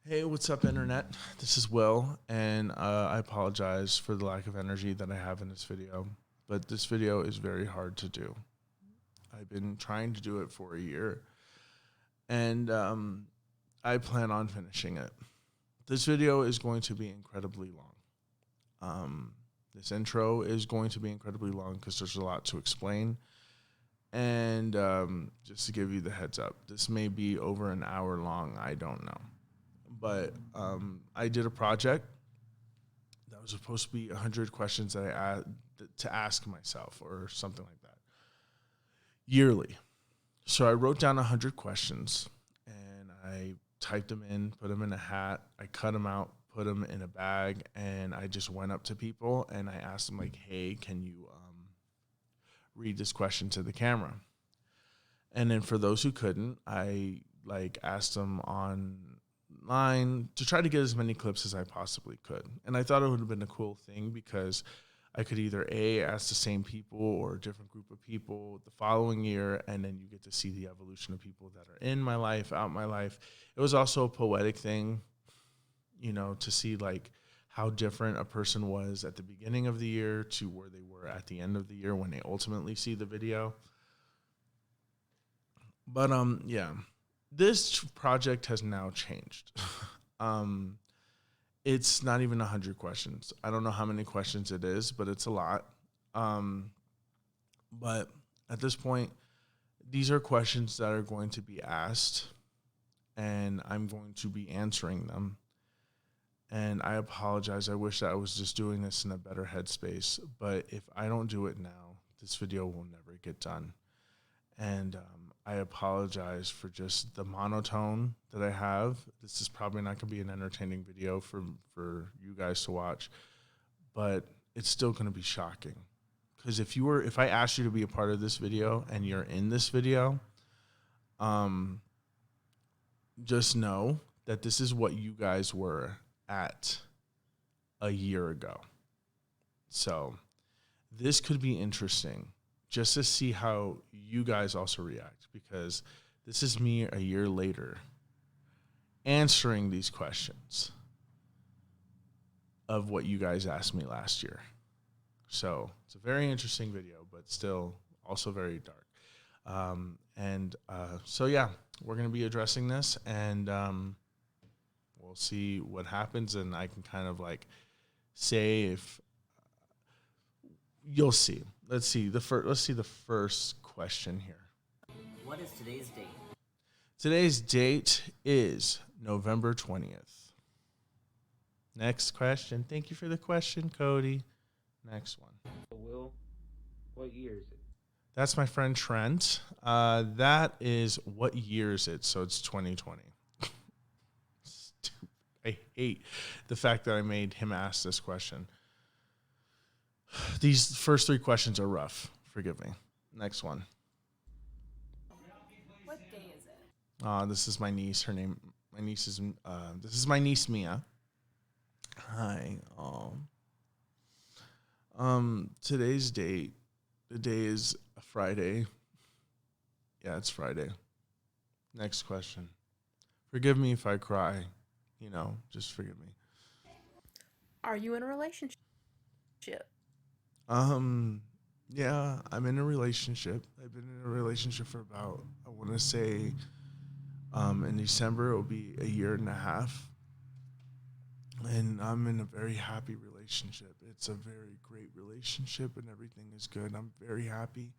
Hey, what's up, Internet? This is Will, and I apologize for the lack of energy that I have in this video, but this video is very hard to do. I've been trying to do it for a year, and I plan on finishing it. This video is going to be incredibly long. This intro is going to be incredibly long because there's a lot to explain. And just to give you the heads up, this may be over an hour long. I don't know. But I did a project that was supposed to be 100 questions that I had to ask myself or something like that yearly. So I wrote down 100 questions and I typed them in, put them in a hat. I cut them out, put them in a bag, and I just went up to people and I asked them like, hey, can you read this question to the camera? And then for those who couldn't, I asked them online to try to get as many clips as I possibly could. And I thought it would have been a cool thing because I could either ask the same people or a different group of people the following year, and then you get to see the evolution of people that are in my life, out my life. It was also a poetic thing, to see like how different a person was at the beginning of the year to where they were at the end of the year when they ultimately see the video. But yeah, this project has now changed. It's not even 100 questions. I don't know how many questions it is, but it's a lot. But at this point, these are questions that are going to be asked, and I'm going to be answering them. And I apologize. I wish that I was just doing this in a better headspace. But if I don't do it now, this video will never get done. And I apologize for just the monotone that I have. This is probably not going to be an entertaining video for you guys to watch, but it's still going to be shocking. Because if I asked you to be a part of this video and you're in this video, just know that this is what you guys were at a year ago. So this could be interesting just to see how you guys also react, because this is me a year later answering these questions of what you guys asked me last year. So it's a very interesting video, but still also very dark. So yeah, we're going to be addressing this, and we'll see what happens, and I can kind of like say if you'll see. Let's see the first question here. What is today's date? Today's date is November 20th. Next question. Thank you for the question, Cody. Next one. Will, what year is it? That's my friend Trent. That is, what year is it? So it's 2020. I hate the fact that I made him ask this question. These first three questions are rough. Forgive me. Next one. What day is it? This is my niece. This is my niece, Mia. Hi. Today's date. The day is a Friday. Yeah, it's Friday. Next question. Forgive me if I cry. Just forgive me. Are you in a relationship? Yeah, I'm in a relationship. I've been in a relationship for about, I want to say, in December, it'll be a year and a half. And I'm in a very happy relationship. It's a very great relationship and everything is good. I'm very happy.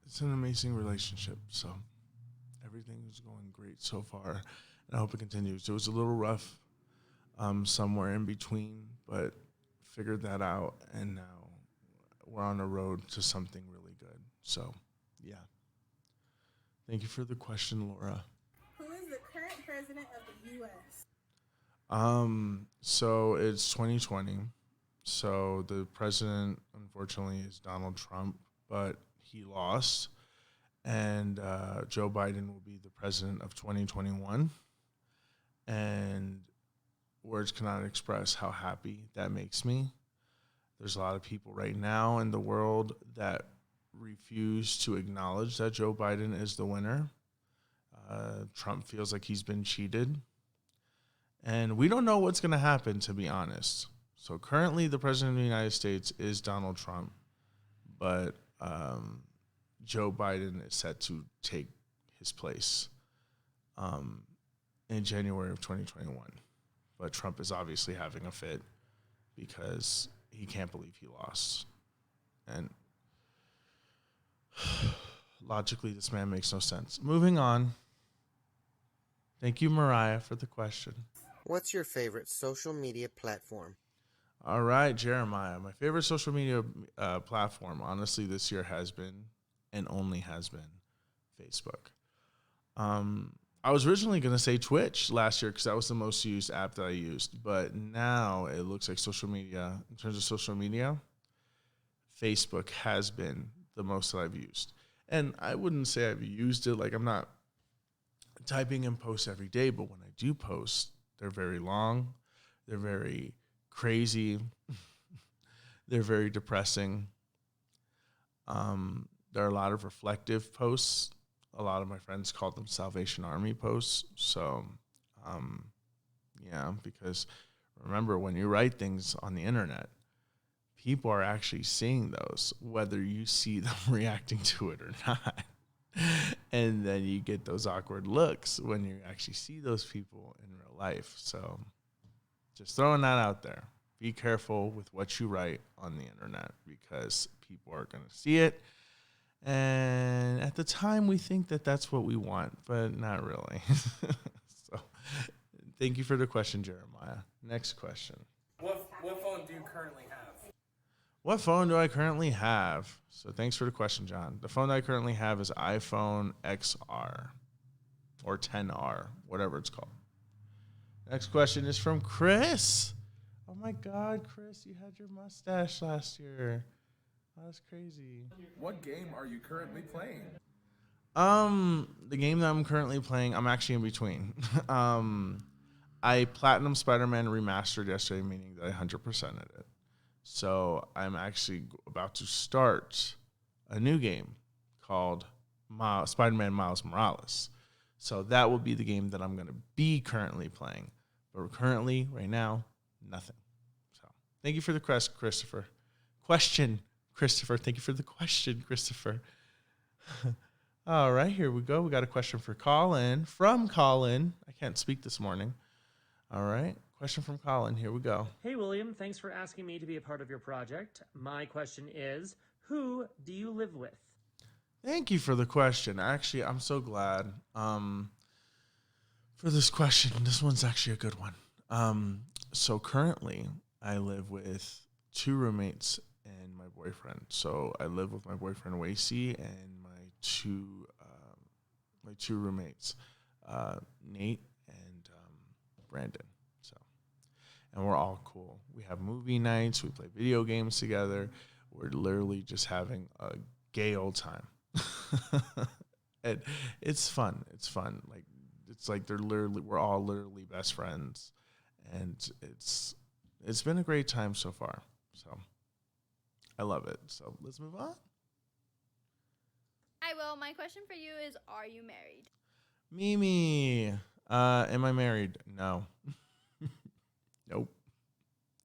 It's an amazing relationship. So everything is going great so far. And I hope it continues. It was a little rough somewhere in between, but figured that out. And now we're on a road to something really good. So, yeah. Thank you for the question, Laura. Who is the current president of the U.S.? So it's 2020. So the president, unfortunately, is Donald Trump, but he lost. And Joe Biden will be the president of 2021. And words cannot express how happy that makes me. There's a lot of people right now in the world that refuse to acknowledge that Joe Biden is the winner. Trump feels like he's been cheated. And we don't know what's going to happen, to be honest. So currently the president of the United States is Donald Trump, but Joe Biden is set to take his place in January of 2021. But Trump is obviously having a fit because he can't believe he lost. And logically, this man makes no sense. Moving on. Thank you, Mariah, for the question. What's your favorite social media platform? All right, Jeremiah. My favorite social media platform, honestly, this year has been and only has been Facebook. I was originally going to say Twitch last year because that was the most used app that I used. But now it looks like social media, in terms of social media, Facebook has been the most that I've used. And I wouldn't say I've used it. Like, I'm not typing in posts every day, but when I do post, they're very long. They're very crazy. They're very depressing. There are a lot of reflective posts. A lot of my friends call them Salvation Army posts. So, yeah, because remember, when you write things on the internet, people are actually seeing those, whether you see them reacting to it or not. And then you get those awkward looks when you actually see those people in real life. So just throwing that out there. Be careful with what you write on the internet because people are going to see it. And at the time, we think that that's what we want, but not really. So thank you for the question, Jeremiah. Next question. What phone do you currently have? What phone do I currently have? So thanks for the question, John. The phone that I currently have is iPhone XR or 10R, whatever it's called. Next question is from Chris. Oh my God, Chris, you had your mustache last year. Oh, that's crazy. What game are you currently playing? The game that I'm currently playing, I'm actually in between. I Platinum Spider-Man Remastered yesterday, meaning that I 100%ed it. So I'm actually about to start a new game called Spider-Man Miles Morales. So that will be the game that I'm going to be currently playing. But currently, right now, nothing. So thank you for the Christopher. Question, Christopher. Thank you for the question, Christopher. All right, here we go. We got a question for Colin. From Colin. I can't speak this morning. All right. Question from Colin. Here we go. Hey, William. Thanks for asking me to be a part of your project. My question is, who do you live with? Thank you for the question. Actually, I'm so glad for this question. This one's actually a good one. So currently, I live with 2 roommates and my boyfriend. So I live with my boyfriend, Wacy, and my two roommates, Nate and Brandon. And we're all cool. We have movie nights. We play video games together. We're literally just having a gay old time. And it's fun. It's fun. It's like we're all literally best friends. And it's been a great time so far. So I love it. So let's move on. Hi, Will. My question for you is, are you married? Mimi, am I married? No. Nope.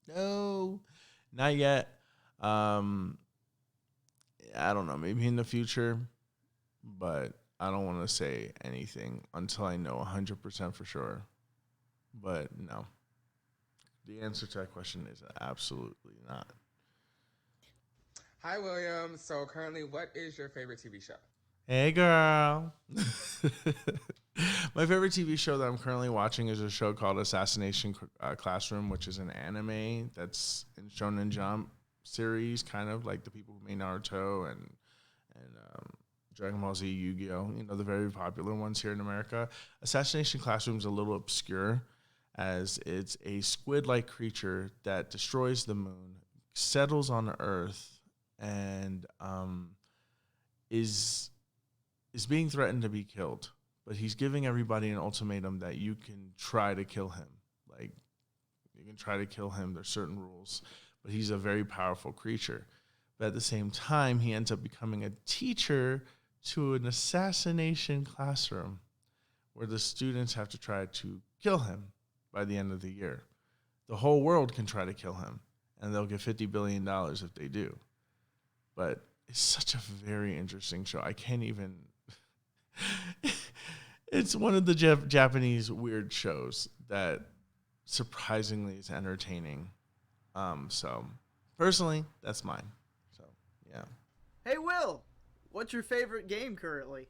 No, not yet. I don't know. Maybe in the future, but I don't want to say anything until I know 100% for sure. But no. The answer to that question is absolutely not. Hi, William. So currently, what is your favorite TV show? Hey, girl. My favorite TV show that I'm currently watching is a show called Assassination Classroom, which is an anime that's in Shonen Jump series, kind of like the people who made Naruto and Dragon Ball Z, Yu-Gi-Oh, the very popular ones here in America. Assassination Classroom is a little obscure, as it's a squid-like creature that destroys the moon, settles on Earth, and is being threatened to be killed. But he's giving everybody an ultimatum that you can try to kill him. Like, you can try to kill him. There's certain rules. But he's a very powerful creature. But at the same time, he ends up becoming a teacher to an assassination classroom, where the students have to try to kill him by the end of the year. The whole world can try to kill him, and they'll get $50 billion if they do. But it's such a very interesting show. I can't even... It's one of the Japanese weird shows that surprisingly is entertaining. So, personally, that's mine. So, yeah. Hey, Will, what's your favorite game currently?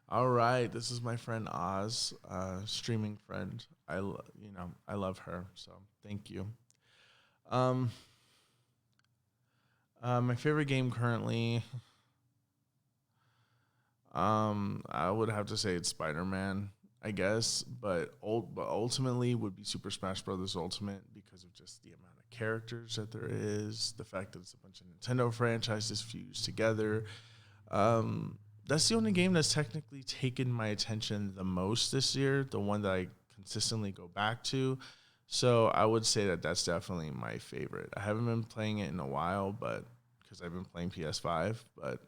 All right, this is my friend Oz, streaming friend. I love her, so thank you. My favorite game currently, I would have to say it's Spider-Man, I guess, but ultimately would be Super Smash Bros. Ultimate because of just the amount of characters that there is, the fact that it's a bunch of Nintendo franchises fused together. That's the only game that's technically taken my attention the most this year, the one that I consistently go back to. So I would say that that's definitely my favorite. I haven't been playing it in a while, but because I've been playing PS5, but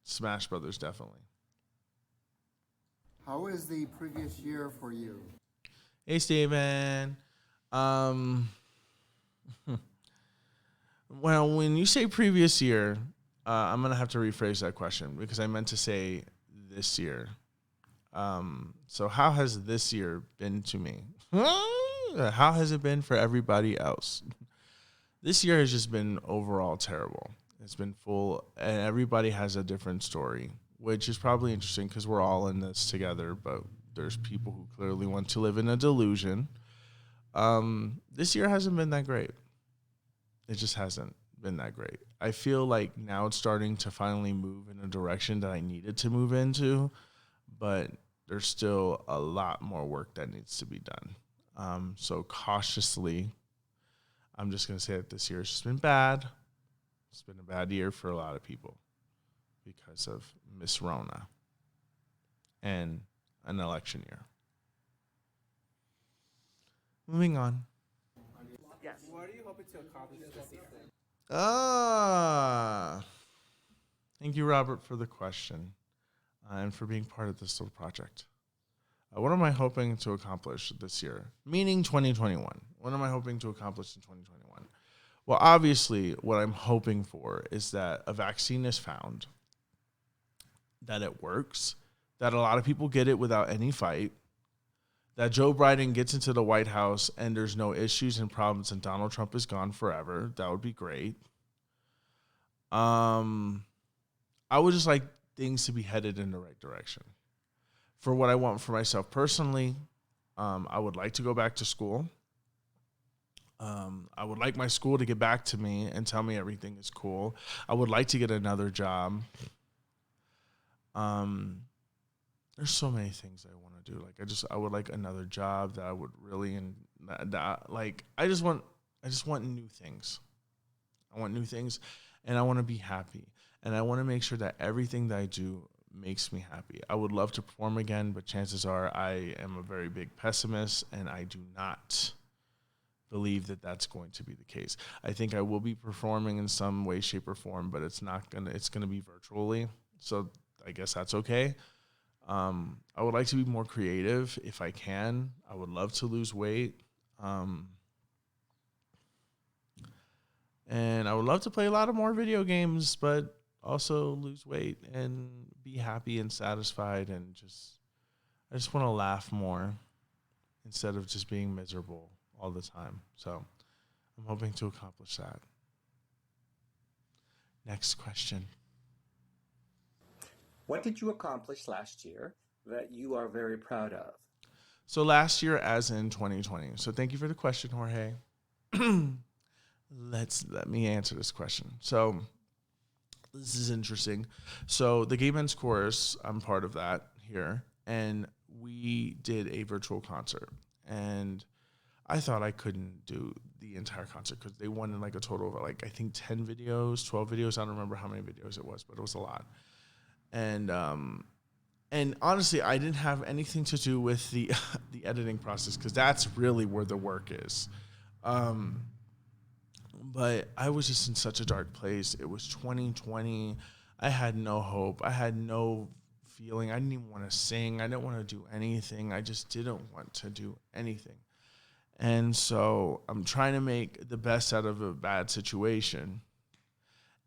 Smash Brothers definitely. How is the previous year for you? Hey, Steven. Well, when you say previous year, I'm going to have to rephrase that question because I meant to say this year. So how has this year been to me? How has it been for everybody else? This year has just been overall terrible. It's been full, and everybody has a different story, which is probably interesting because we're all in this together, but there's people who clearly want to live in a delusion. This year hasn't been that great. It just hasn't been that great. I feel like now it's starting to finally move in a direction that I needed to move into, but there's still a lot more work that needs to be done. So cautiously, I'm just going to say that this year has just been bad. It's been a bad year for a lot of people because of Miss Rona and an election year. Moving on. Yes. What are you hoping to accomplish this year? Thank you, Robert, for the question and for being part of this little project. What am I hoping to accomplish this year? Meaning 2021. What am I hoping to accomplish in 2021? Well, obviously, what I'm hoping for is that a vaccine is found, that it works, that a lot of people get it without any fight, that Joe Biden gets into the White House and there's no issues and problems and Donald Trump is gone forever. That would be great. I would just like things to be headed in the right direction. For what I want for myself personally, I would like to go back to school. I would like my school to get back to me and tell me everything is cool. I would like to get another job. There's so many things I want to do. Like I would like another job that I would really I just want new things. I want new things, and I want to be happy, and I want to make sure that everything that I do makes me happy. I would love to perform again, but chances are I am a very big pessimist, and I do not believe that that's going to be the case. I think I will be performing in some way, shape, or form, but it's going to be virtually. So I guess that's okay. I would like to be more creative if I can. I would love to lose weight. And I would love to play a lot of more video games, but also lose weight and be happy and satisfied and I just want to laugh more instead of just being miserable all the time. So I'm hoping to accomplish that. Next question. What did you accomplish last year that you are very proud of? So last year as in 2020. So thank you for the question, Jorge. Let me answer this question. So this is interesting. So the Gay Men's Chorus, I'm part of that here, and we did a virtual concert. And I thought I couldn't do the entire concert because they wanted like a total of I think 10 videos, 12 videos. I don't remember how many videos it was, but it was a lot. And honestly, I didn't have anything to do with the editing process because that's really where the work is. But I was just in such a dark place. It was 2020. I had no hope. I had no feeling. I didn't even want to sing. I didn't want to do anything. I just didn't want to do anything. And so I'm trying to make the best out of a bad situation.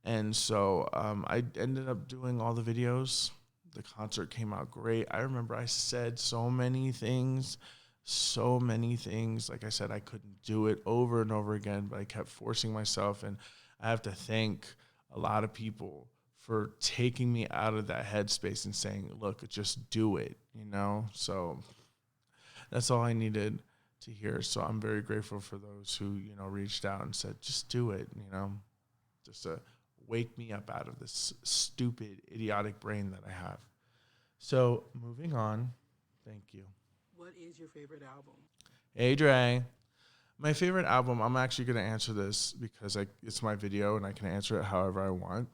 And so I ended up doing all the videos. The concert came out great. I remember I said so many things. Like I said, I couldn't do it over and over again, but I kept forcing myself. And I have to thank a lot of people for taking me out of that headspace and saying, look, just do it, you know? So that's all I needed to hear. So I'm very grateful for those who, you know, reached out and said, just do it, you know, just to wake me up out of this stupid, idiotic brain that I have. So moving on. Thank you. What is your favorite album? Hey, Dre. My favorite album, I'm actually going to answer this because it's my video and I can answer it however I want.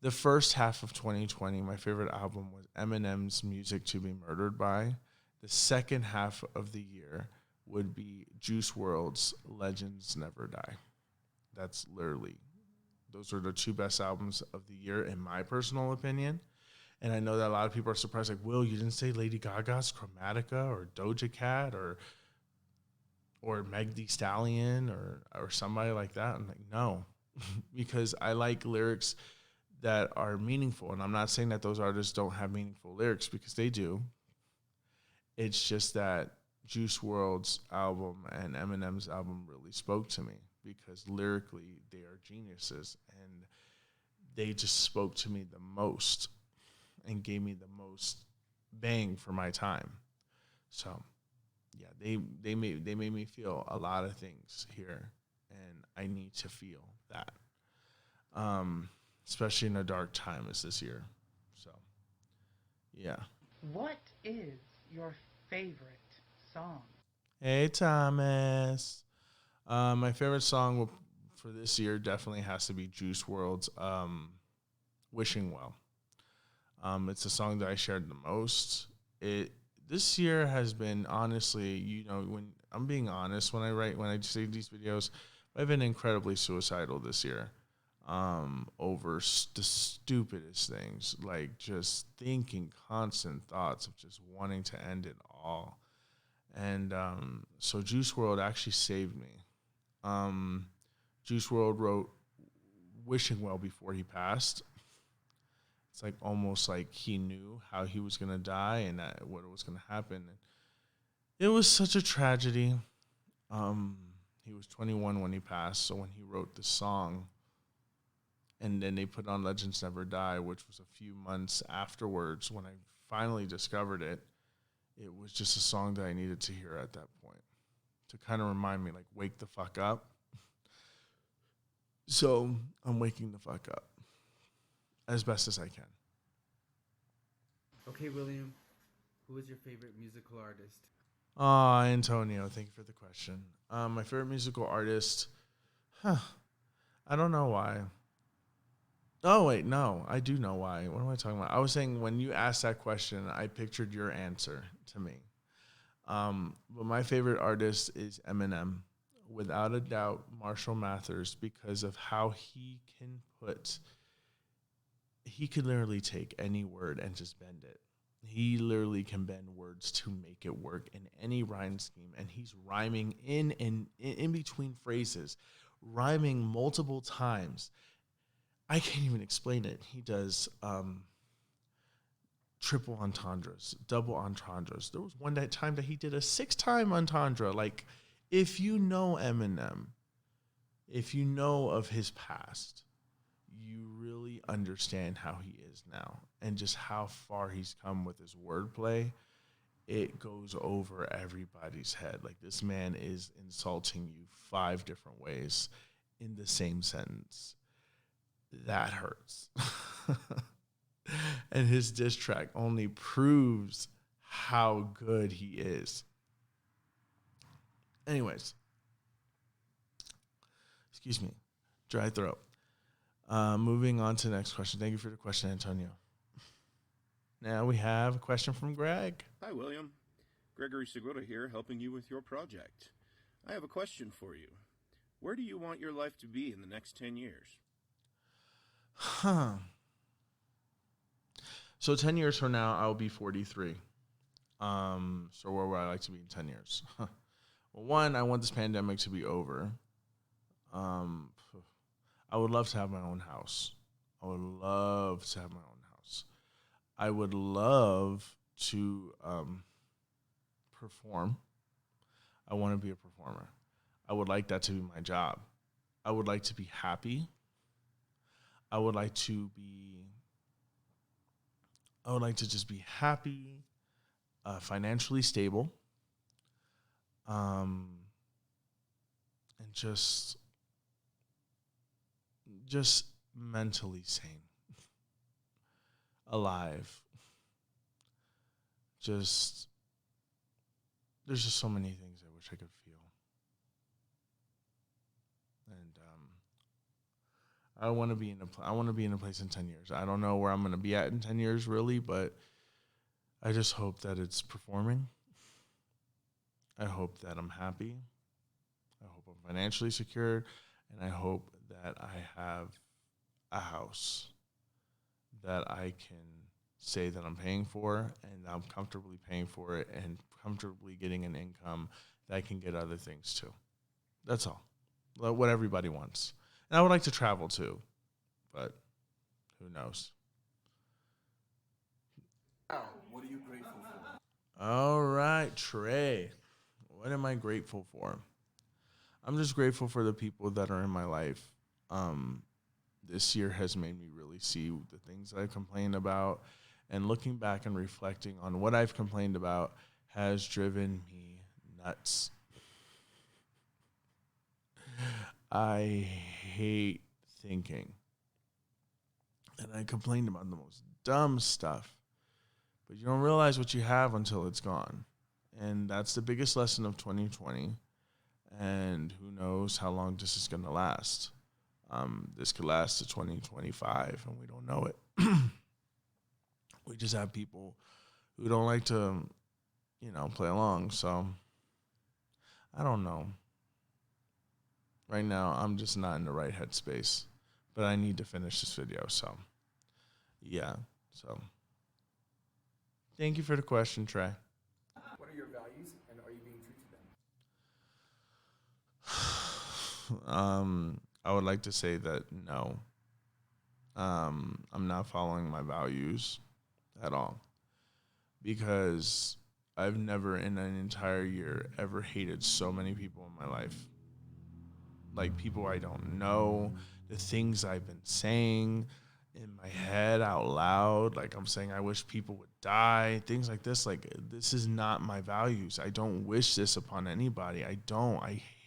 The first half of 2020, my favorite album was Eminem's Music to Be Murdered By. The second half of the year would be Juice WRLD's Legends Never Die. That's literally, those are the two best albums of the year in my personal opinion. And I know that a lot of people are surprised, like, Will, you didn't say Lady Gaga's Chromatica or Doja Cat or Meg Thee Stallion or somebody like that. I'm like, no, because I like lyrics that are meaningful. And I'm not saying that those artists don't have meaningful lyrics, because they do. It's just that Juice WRLD's album and Eminem's album really spoke to me because lyrically they are geniuses and they just spoke to me the most and gave me the most bang for my time. So yeah, they made me feel a lot of things here, and I need to feel that. Especially in a dark time as this year. So yeah. What is your favorite song? Hey, Thomas. My favorite song for this year definitely has to be Juice WRLD's Wishing Well. It's a song that I shared the most. This year has been, honestly, you know, when I'm being honest, when I say these videos, I've been incredibly suicidal this year. Over the stupidest things, like just thinking constant thoughts of just wanting to end it all. And so Juice WRLD actually saved me. Juice WRLD wrote Wishing Well before he passed. It's like almost like he knew how he was going to die and what was going to happen. And it was such a tragedy. He was 21 when he passed, so when he wrote the song, and then they put on Legends Never Die, which was a few months afterwards when I finally discovered it. It was just a song that I needed to hear at that point to kind of remind me, like, wake the fuck up. So I'm waking the fuck up as best as I can. Okay, William, who is your favorite musical artist? Antonio, thank you for the question. My favorite musical artist, I don't know why. Oh, wait, no, I do know why. What am I talking about? I was saying when you asked that question, I pictured your answer to me. But my favorite artist is Eminem. Without a doubt, Marshall Mathers, because of how he could literally take any word and just bend it. He literally can bend words to make it work in any rhyme scheme. And he's rhyming in between phrases, rhyming multiple times. I can't even explain it. He does triple entendres, double entendres. There was one time that he did a 6-time entendre. Like, if you know Eminem, if you know of his past, you really understand how he is now and just how far he's come with his wordplay. It goes over everybody's head. Like, this man is insulting you 5 different ways in the same sentence. That hurts. And his diss track only proves how good he is. Anyways, excuse me, dry throat. Moving on to the next question. Thank you for the question, Antonio. Now we have a question from Greg. Hi, William. Gregory Segura here, helping you with your project. I have a question for you. Where do you want your life to be in the next 10 years? So 10 years from now, I'll be 43. So where would I like to be in 10 years? Well, one, I want this pandemic to be over. I would love to have my own house. I would love to have my own house. I would love to perform. I want to be a performer. I would like that to be my job. I would like to be happy. I would like to just be happy, financially stable, and just mentally sane, alive. There's just so many things I wish I could feel. And I want to be in a place in 10 years. I don't know where I'm going to be at in 10 years really, but I just hope that it's performing. I hope that I'm happy. I hope I'm financially secure, and I hope that I have a house that I can say that I'm paying for, and I'm comfortably paying for it and comfortably getting an income that I can get other things too. That's all. What everybody wants. And I would like to travel too, but who knows? What are you grateful for? All right, Trey. What am I grateful for? I'm just grateful for the people that are in my life. This year has made me really see the things that I complained about, and looking back and reflecting on what I've complained about has driven me nuts. I hate thinking. And I complained about the most dumb stuff. But you don't realize what you have until it's gone. And that's the biggest lesson of 2020. And who knows how long this is going to last. This could last to 2025, and we don't know it. We just have people who don't like to, play along. So, I don't know. Right now, I'm just not in the right headspace. But I need to finish this video, so, yeah. So, thank you for the question, Trey. What are your values, and are you being true to them? I would like to say that no. I'm not following my values at all. Because I've never in an entire year ever hated so many people in my life. Like people I don't know, the things I've been saying in my head out loud. Like I'm saying I wish people would die, things like this. Like this is not my values. I don't wish this upon anybody. I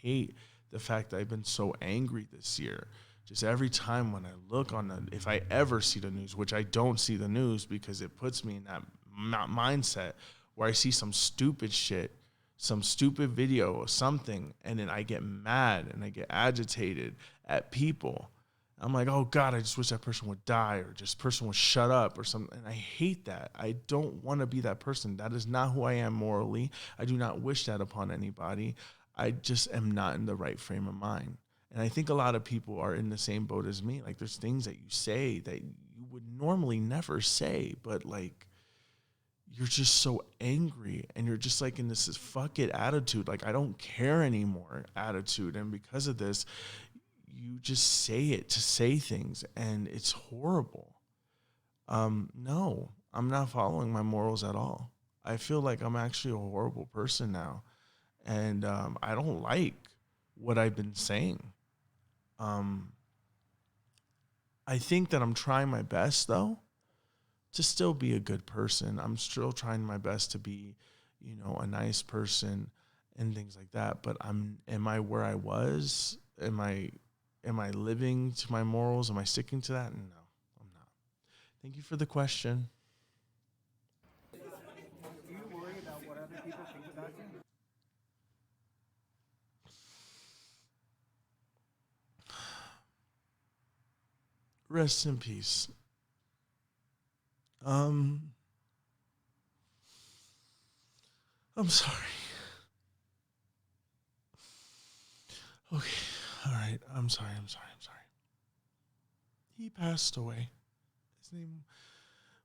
hate the fact that I've been so angry this year. Just every time when I look if I ever see the news, which I don't see the news because it puts me in that mindset where I see some stupid shit, some stupid video or something, and then I get mad and I get agitated at people. I'm like, oh God, I just wish that person would die or just person would shut up or something. And I hate that. I don't want to be that person. That is not who I am morally. I do not wish that upon anybody. I just am not in the right frame of mind. And I think a lot of people are in the same boat as me. Like there's things that you say that you would normally never say, but like you're just so angry and you're just like in this fuck it attitude. Like I don't care anymore attitude. And because of this, you just say it to say things and it's horrible. No, I'm not following my morals at all. I feel like I'm actually a horrible person now. And I don't like what I've been saying. I think that I'm trying my best, though, to still be a good person. I'm still trying my best to be, a nice person and things like that. But am I where I was? Am I living to my morals? Am I sticking to that? No, I'm not. Thank you for the question. Do you worry about what other people think about you? Rest in peace. I'm sorry. Okay. All right. I'm sorry. He passed away. His name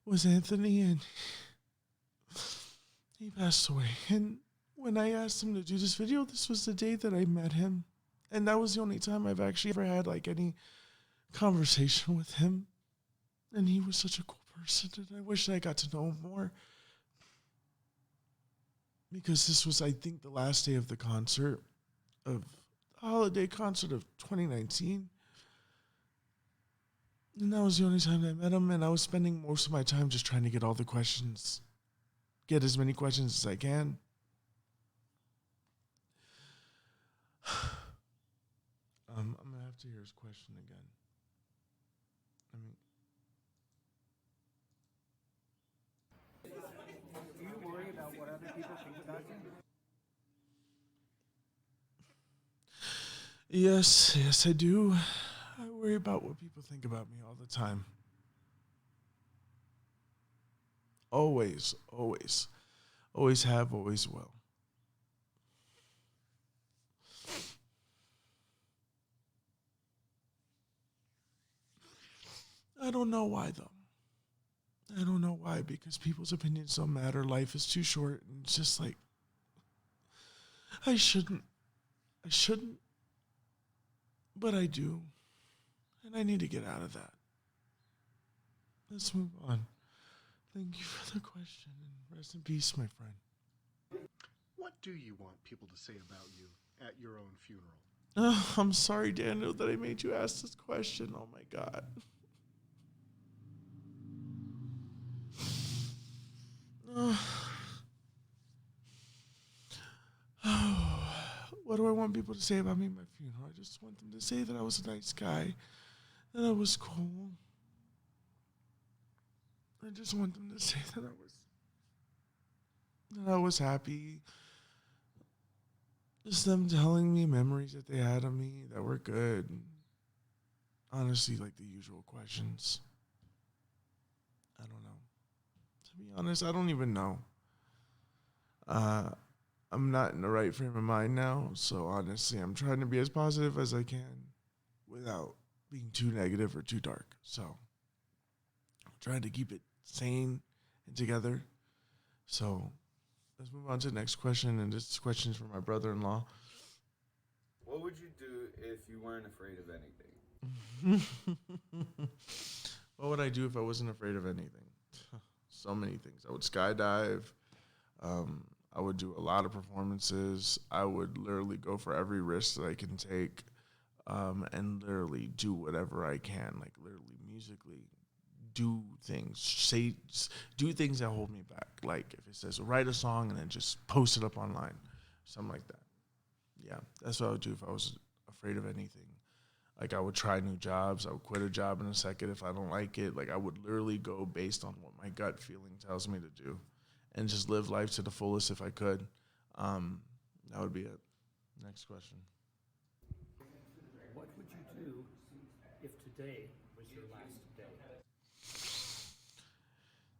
was Anthony, and he passed away. And when I asked him to do this video, this was the day that I met him. And that was the only time I've actually ever had like any conversation with him. And he was such a cool person, and I wish I got to know him more. Because this was, I think, the last day of the concert, of the holiday concert of 2019. And that was the only time I met him, and I was spending most of my time just trying to get all the questions, get as many questions as I can. I'm going to have to hear his question again. Do you worry about what other people think about you? Yes, I do. I worry about what people think about me all the time. Always, always. Always have, always will. I don't know why, though. I don't know why, because people's opinions don't matter. Life is too short, and it's just like, I shouldn't, but I do, and I need to get out of that. Let's move on. Thank you for the question, and rest in peace, my friend. What do you want people to say about you at your own funeral? Oh, I'm sorry, Daniel, that I made you ask this question. Oh, my God. What do I want people to say about me at my funeral? I just want them to say that I was a nice guy, that I was cool. I just want them to say that I was happy. Just them telling me memories that they had of me that were good. Honestly, like the usual questions. I don't know. To be honest, I don't even know. I'm not in the right frame of mind now, so honestly, I'm trying to be as positive as I can without being too negative or too dark. So I'm trying to keep it sane and together. So let's move on to the next question, and this question is from my brother-in-law. What would you do if you weren't afraid of anything? What would I do if I wasn't afraid of anything? So many things. I would skydive. I would do a lot of performances. I would literally go for every risk that I can take, and literally do whatever I can, like literally musically do things that hold me back. Like if it says write a song and then just post it up online, something like that. Yeah, that's what I would do if I was afraid of anything. Like I would try new jobs. I would quit a job in a second if I don't like it. Like I would literally go based on what my gut feeling tells me to do, and just live life to the fullest if I could. That would be it. Next question. What would you do if today was your last day?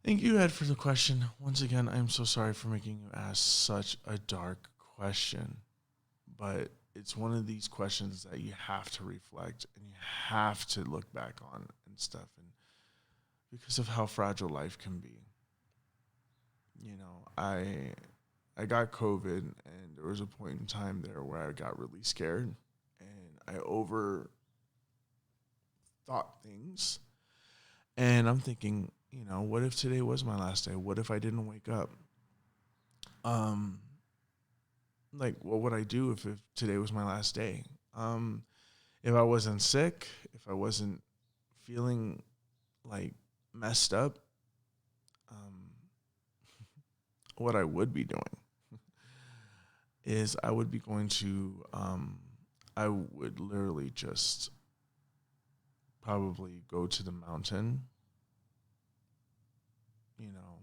Thank you, Ed, for the question. Once again, I'm so sorry for making you ask such a dark question, but it's one of these questions that you have to reflect and you have to look back on and stuff, and because of how fragile life can be. You know, I got COVID, and there was a point in time there where I got really scared, and I overthought things. And I'm thinking, you know, what if today was my last day? What if I didn't wake up? Like, what would I do if today was my last day? If I wasn't sick, if I wasn't feeling like messed up, what I would be doing is I would be going to, I would literally just probably go to the mountain, you know,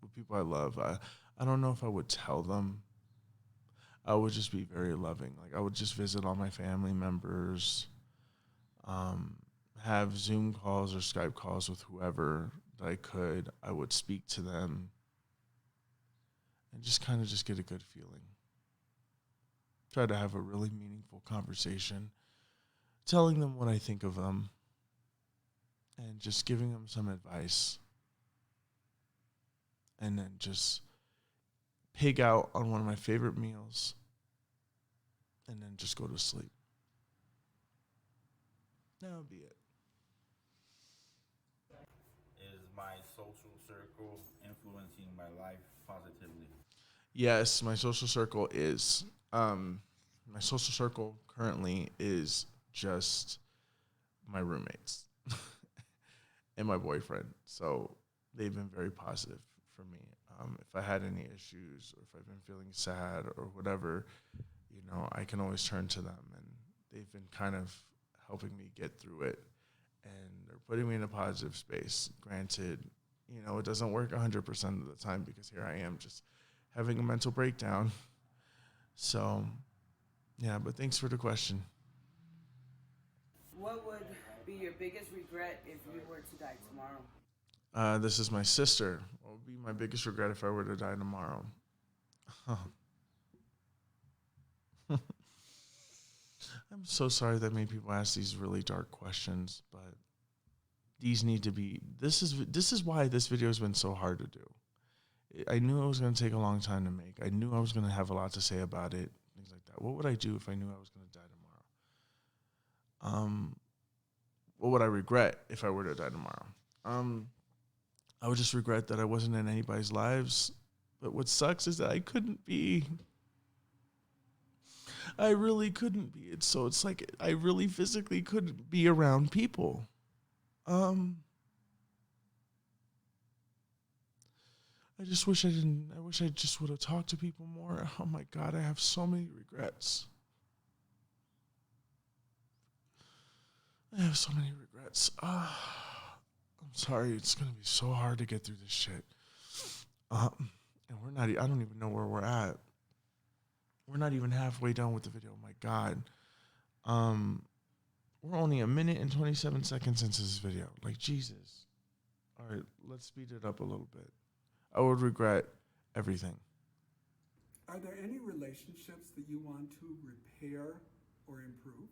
with people I love. I don't know if I would tell them. I would just be very loving. Like I would just visit all my family members, have Zoom calls or Skype calls with whoever that I could. I would speak to them and just kind of just get a good feeling. Try to have a really meaningful conversation, telling them what I think of them, and just giving them some advice and then just pig out on one of my favorite meals and then just go to sleep. That would be it. Is my social circle influencing my life positively? Yes, my social circle is. My social circle currently is just my roommates and my boyfriend. So they've been very positive for me. If I had any issues or if I've been feeling sad or whatever, I can always turn to them, and they've been kind of helping me get through it, and they're putting me in a positive space. Granted, it doesn't work 100% of the time because here I am just having a mental breakdown. So, yeah, but thanks for the question. What would be your biggest regret if you were to die tomorrow? This is my sister. What would be my biggest regret if I were to die tomorrow? I'm so sorry that many people ask these really dark questions, but these need to be. This is why this video has been so hard to do. I knew it was going to take a long time to make. I knew I was going to have a lot to say about it, things like that. What would I do if I knew I was going to die tomorrow? What would I regret if I were to die tomorrow? I would just regret that I wasn't in anybody's lives. But what sucks is that I couldn't be. I really couldn't be. So it's like I really physically couldn't be around people. I just wish I didn't. I wish I just would have talked to people more. Oh my God, I have so many regrets. I have so many regrets. I'm sorry. It's going to be so hard to get through this shit. And we're not. I don't even know where we're at. We're not even halfway done with the video. My God. We're only a minute and 27 seconds into this video. Like, Jesus. All right, let's speed it up a little bit. I would regret everything. Are there any relationships that you want to repair or improve?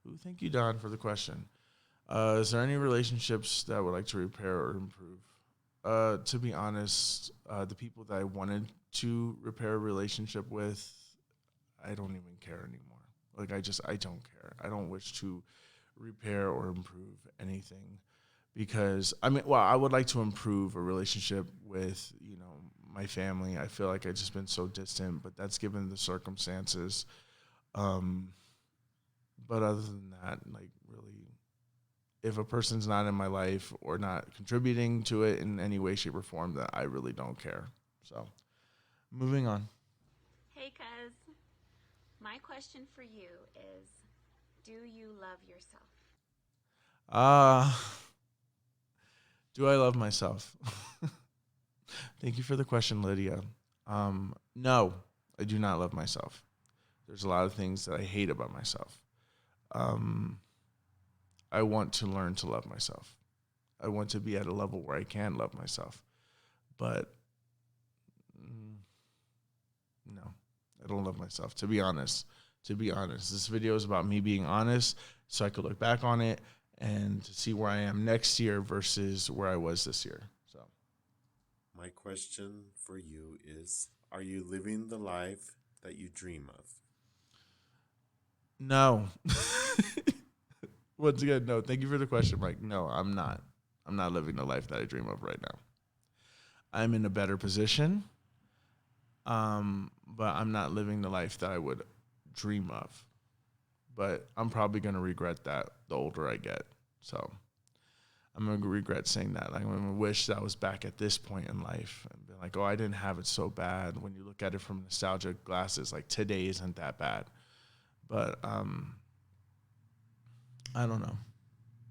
Ooh, thank you, Don, for the question. Is there any relationships that I would like to repair or improve? To be honest, the people that I wanted to repair a relationship with, I don't even care anymore. Like, I don't care. I don't wish to repair or improve anything because, I would like to improve a relationship with, my family. I feel like I've just been so distant, but that's given the circumstances. But other than that, like, really, if a person's not in my life or not contributing to it in any way, shape, or form, that I really don't care. So, moving on. Hey, cuz. My question for you is, do you love yourself? Do I love myself? Thank you for the question, Lydia. No, I do not love myself. There's a lot of things that I hate about myself. I want to learn to love myself. I want to be at a level where I can love myself. But no, I don't love myself, to be honest. This video is about me being honest so I could look back on it and to see where I am next year versus where I was this year. So, my question for you is, are you living the life that you dream of? No. Once again, no. Thank you for the question, Mike. No, I'm not. I'm not living the life that I dream of right now. I'm in a better position, but I'm not living the life that I would dream of. But I'm probably going to regret that the older I get. So I'm going to regret saying that. Like, I'm going to wish that I was back at this point in life and be like, oh, I didn't have it so bad. When you look at it from nostalgic glasses, like, today isn't that bad. But I don't know.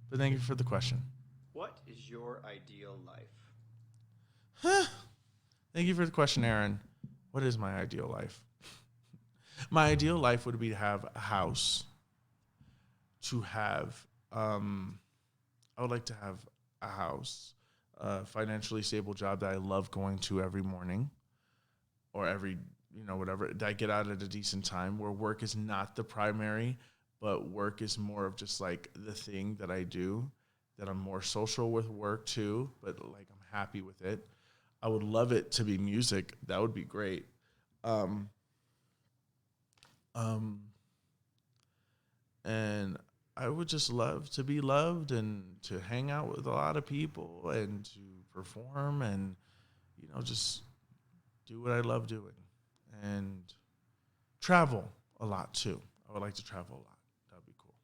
But thank you for the question. What is your ideal life? Thank you for the question, Aaron. What is my ideal life? My ideal life would be to have a house. To have, I would like to have a house, a financially stable job that I love going to every morning or every, whatever, that I get out at a decent time, where work is not the primary, but work is more of just like the thing that I do, that I'm more social with work too, but like I'm happy with it. I would love it to be music. That would be great. And I would just love to be loved and to hang out with a lot of people and to perform and, just do what I love doing and travel a lot too. I would like to travel a lot. That would be cool.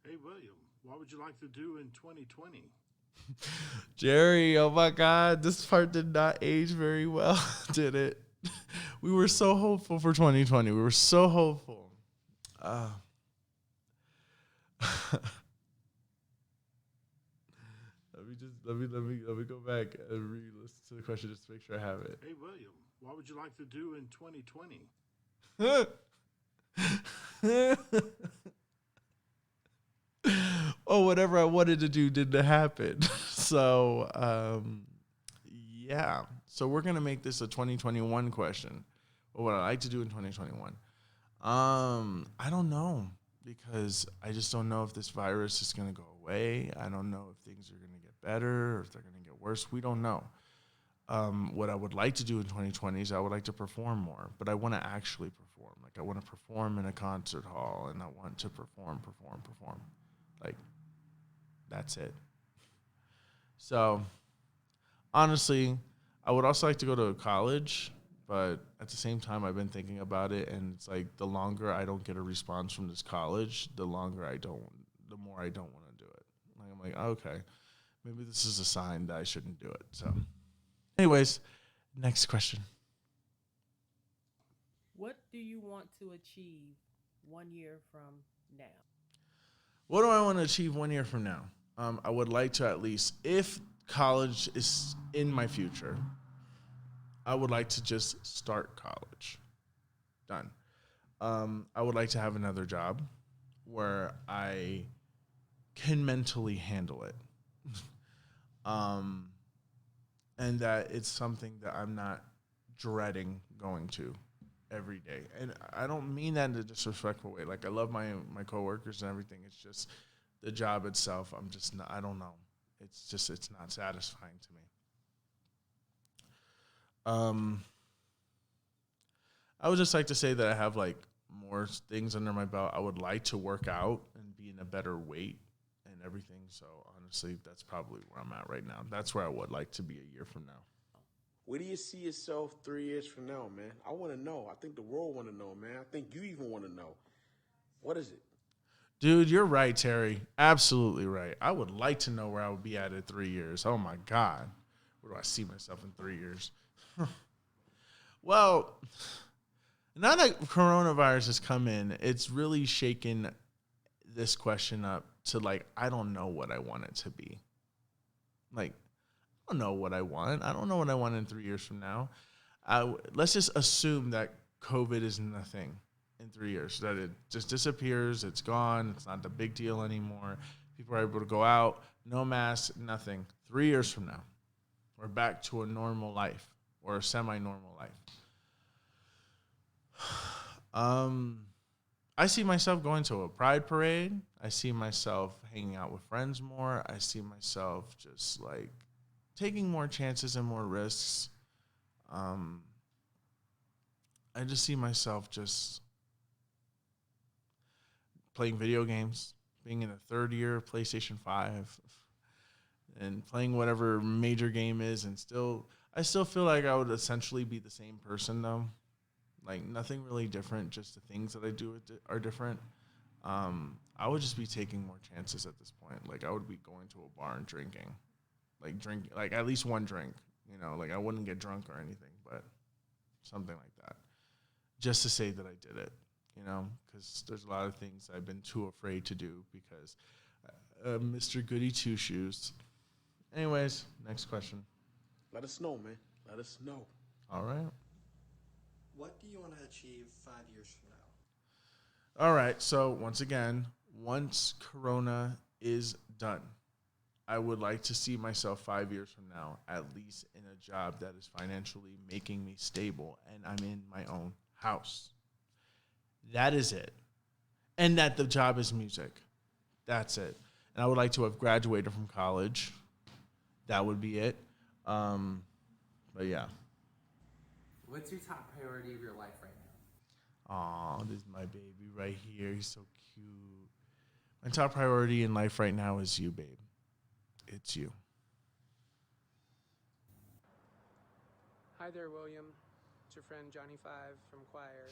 Hey, William, what would you like to do in 2020? Jerry, oh my God, this part did not age very well, did it? We were so hopeful for 2020. We were so hopeful. Let me go back and re-listen to the question just to make sure I have it. Hey, William, what would you like to do in 2020? Oh, whatever I wanted to do didn't happen. So, yeah. So we're going to make this a 2021 question. What would I like to do in 2021? I don't know, because I just don't know if this virus is going to go away. I don't know if things are going to get better or if they're going to get worse. We don't know. What I would like to do in 2020 is I would like to perform more, but I want to actually perform. Like, I want to perform in a concert hall, and I want to perform. Like, that's it. So, honestly, I would also like to go to college, but at the same time, I've been thinking about it, and it's like the longer I don't get a response from this college, the more I don't want to do it. Like, I'm like, okay, maybe this is a sign that I shouldn't do it. So, anyways, next question. What do you want to achieve 1 year from now? What do I want to achieve 1 year from now? I would like to, at least, if college is in my future, I would like to just start college. Done. I would like to have another job where I can mentally handle it. And that it's something that I'm not dreading going to every day. And I don't mean that in a disrespectful way. Like, I love my coworkers and everything. It's just the job itself. I don't know. It's not satisfying to me. I would just like to say that I have like more things under my belt. I would like to work out and be in a better weight and everything. So honestly, that's probably where I'm at right now. That's where I would like to be a year from now. Where do you see yourself 3 years from now, man? I want to know. I think the world want to know, man. I think you even want to know. What is it? Dude, you're right, Terry. Absolutely right. I would like to know where I would be at in 3 years. Oh my God. Where do I see myself in 3 years? Well, now that coronavirus has come in, it's really shaken this question up to, like, I don't know what I want it to be. Like, I don't know what I want. I don't know what I want in 3 years from now. Let's just assume that COVID is nothing in 3 years, that it just disappears. It's gone. It's not the big deal anymore. People are able to go out, no mask, nothing. 3 years from now, we're back to a normal life or a semi-normal life. I see myself going to a pride parade. I see myself hanging out with friends more. I see myself just like taking more chances and more risks. I just see myself just playing video games, being in the third year of PlayStation 5 and playing whatever major game is, and I still feel like I would essentially be the same person though. Like, nothing really different, just the things that I do are different. I would just be taking more chances at this point. Like, I would be going to a bar and drinking. Like at least one drink, like I wouldn't get drunk or anything, but something like that. Just to say that I did it, because there's a lot of things I've been too afraid to do because Mr. Goody Two Shoes. Anyways, next question. Let us know, man. Let us know. All right. What do you want to achieve 5 years from now? All right. So once again, once Corona is done, I would like to see myself 5 years from now, at least in a job that is financially making me stable and I'm in my own house. That is it. And that the job is music. That's it. And I would like to have graduated from college that would be it. But yeah. What's your top priority of your life right now? Aw, this is my baby right here. He's so cute. My top priority in life right now is you, babe. It's you. Hi there, William. It's your friend Johnny Five from Choir,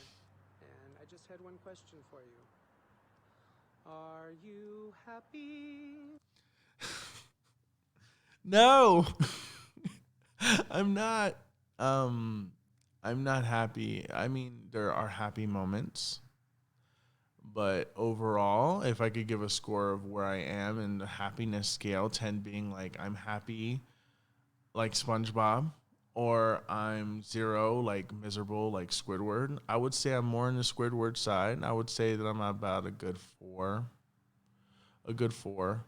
and I just had one question for you. Are you happy? No. I'm not. I'm not happy. I mean, there are happy moments. But overall, if I could give a score of where I am in the happiness scale, 10 being like I'm happy like SpongeBob, or I'm 0 like miserable like Squidward, I would say I'm more in the Squidward side. I would say that I'm about a good 4. A good 4.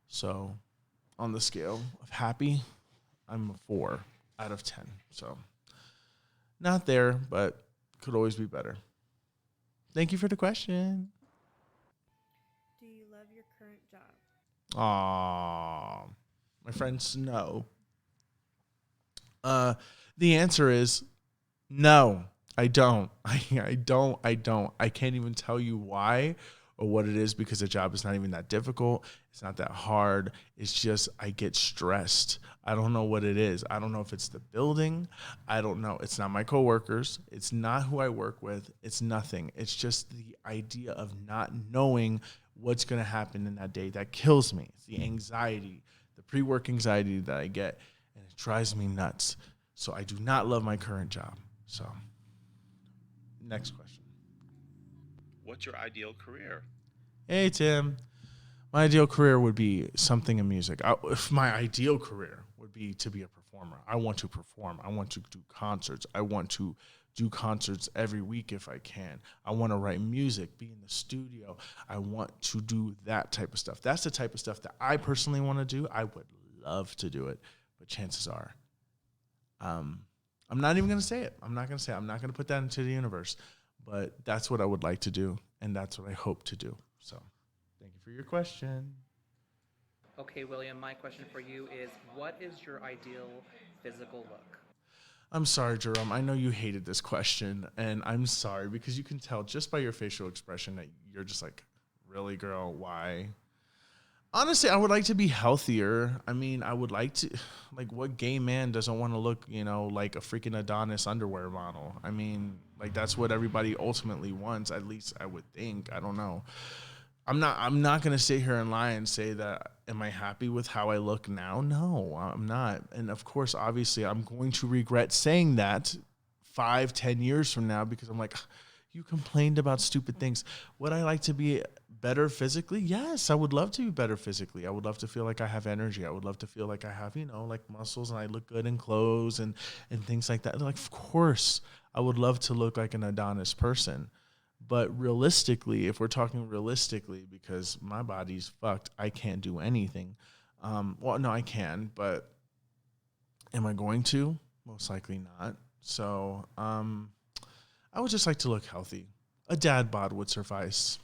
So on the scale of happy, I'm a 4 out of 10. So not there, but could always be better. Thank you for the question. Do you love your current job? Aww. My friend Snow. The answer is no, I don't. I don't. I can't even tell you why or what it is because the job is not even that difficult. It's not that hard. It's just I get stressed. I don't know what it is. I don't know if it's the building. I don't know. It's not my coworkers. It's not who I work with. It's nothing. It's just the idea of not knowing what's going to happen in that day that kills me. It's the anxiety, the pre-work anxiety that I get, and it drives me nuts. So I do not love my current job. So next question. What's your ideal career? Hey, Tim. My ideal career would be something in music. If my ideal career would be to be a performer. I want to perform. I want to do concerts. I want to do concerts every week if I can. I want to write music, be in the studio. I want to do that type of stuff. That's the type of stuff that I personally want to do. I would love to do it, but chances are, I'm not even going to say it. I'm not going to say it. I'm not going to put that into the universe, but that's what I would like to do, and that's what I hope to do. So thank you for your question. Okay, William, my question for you is, what is your ideal physical look? I'm sorry, Jerome. I know you hated this question, and I'm sorry because you can tell just by your facial expression that you're just like, really, girl, why? Honestly, I would like to be healthier. I mean, I would like to, like, what gay man doesn't want to look, like a freaking Adonis underwear model? I mean, like, that's what everybody ultimately wants, at least I would think. I don't know. I'm not going to sit here and lie and say that, am I happy with how I look now? No, I'm not. And of course, obviously, I'm going to regret saying that 5-10 years from now because I'm like, you complained about stupid things. Would I like to be better physically? Yes, I would love to be better physically. I would love to feel like I have energy. I would love to feel like I have, like muscles and I look good in clothes and things like that. Like, of course, I would love to look like an Adonis person. But realistically, if we're talking realistically, because my body's fucked, I can't do anything. Well, no, I can, but am I going to? Most likely not. So I would just like to look healthy. A dad bod would suffice.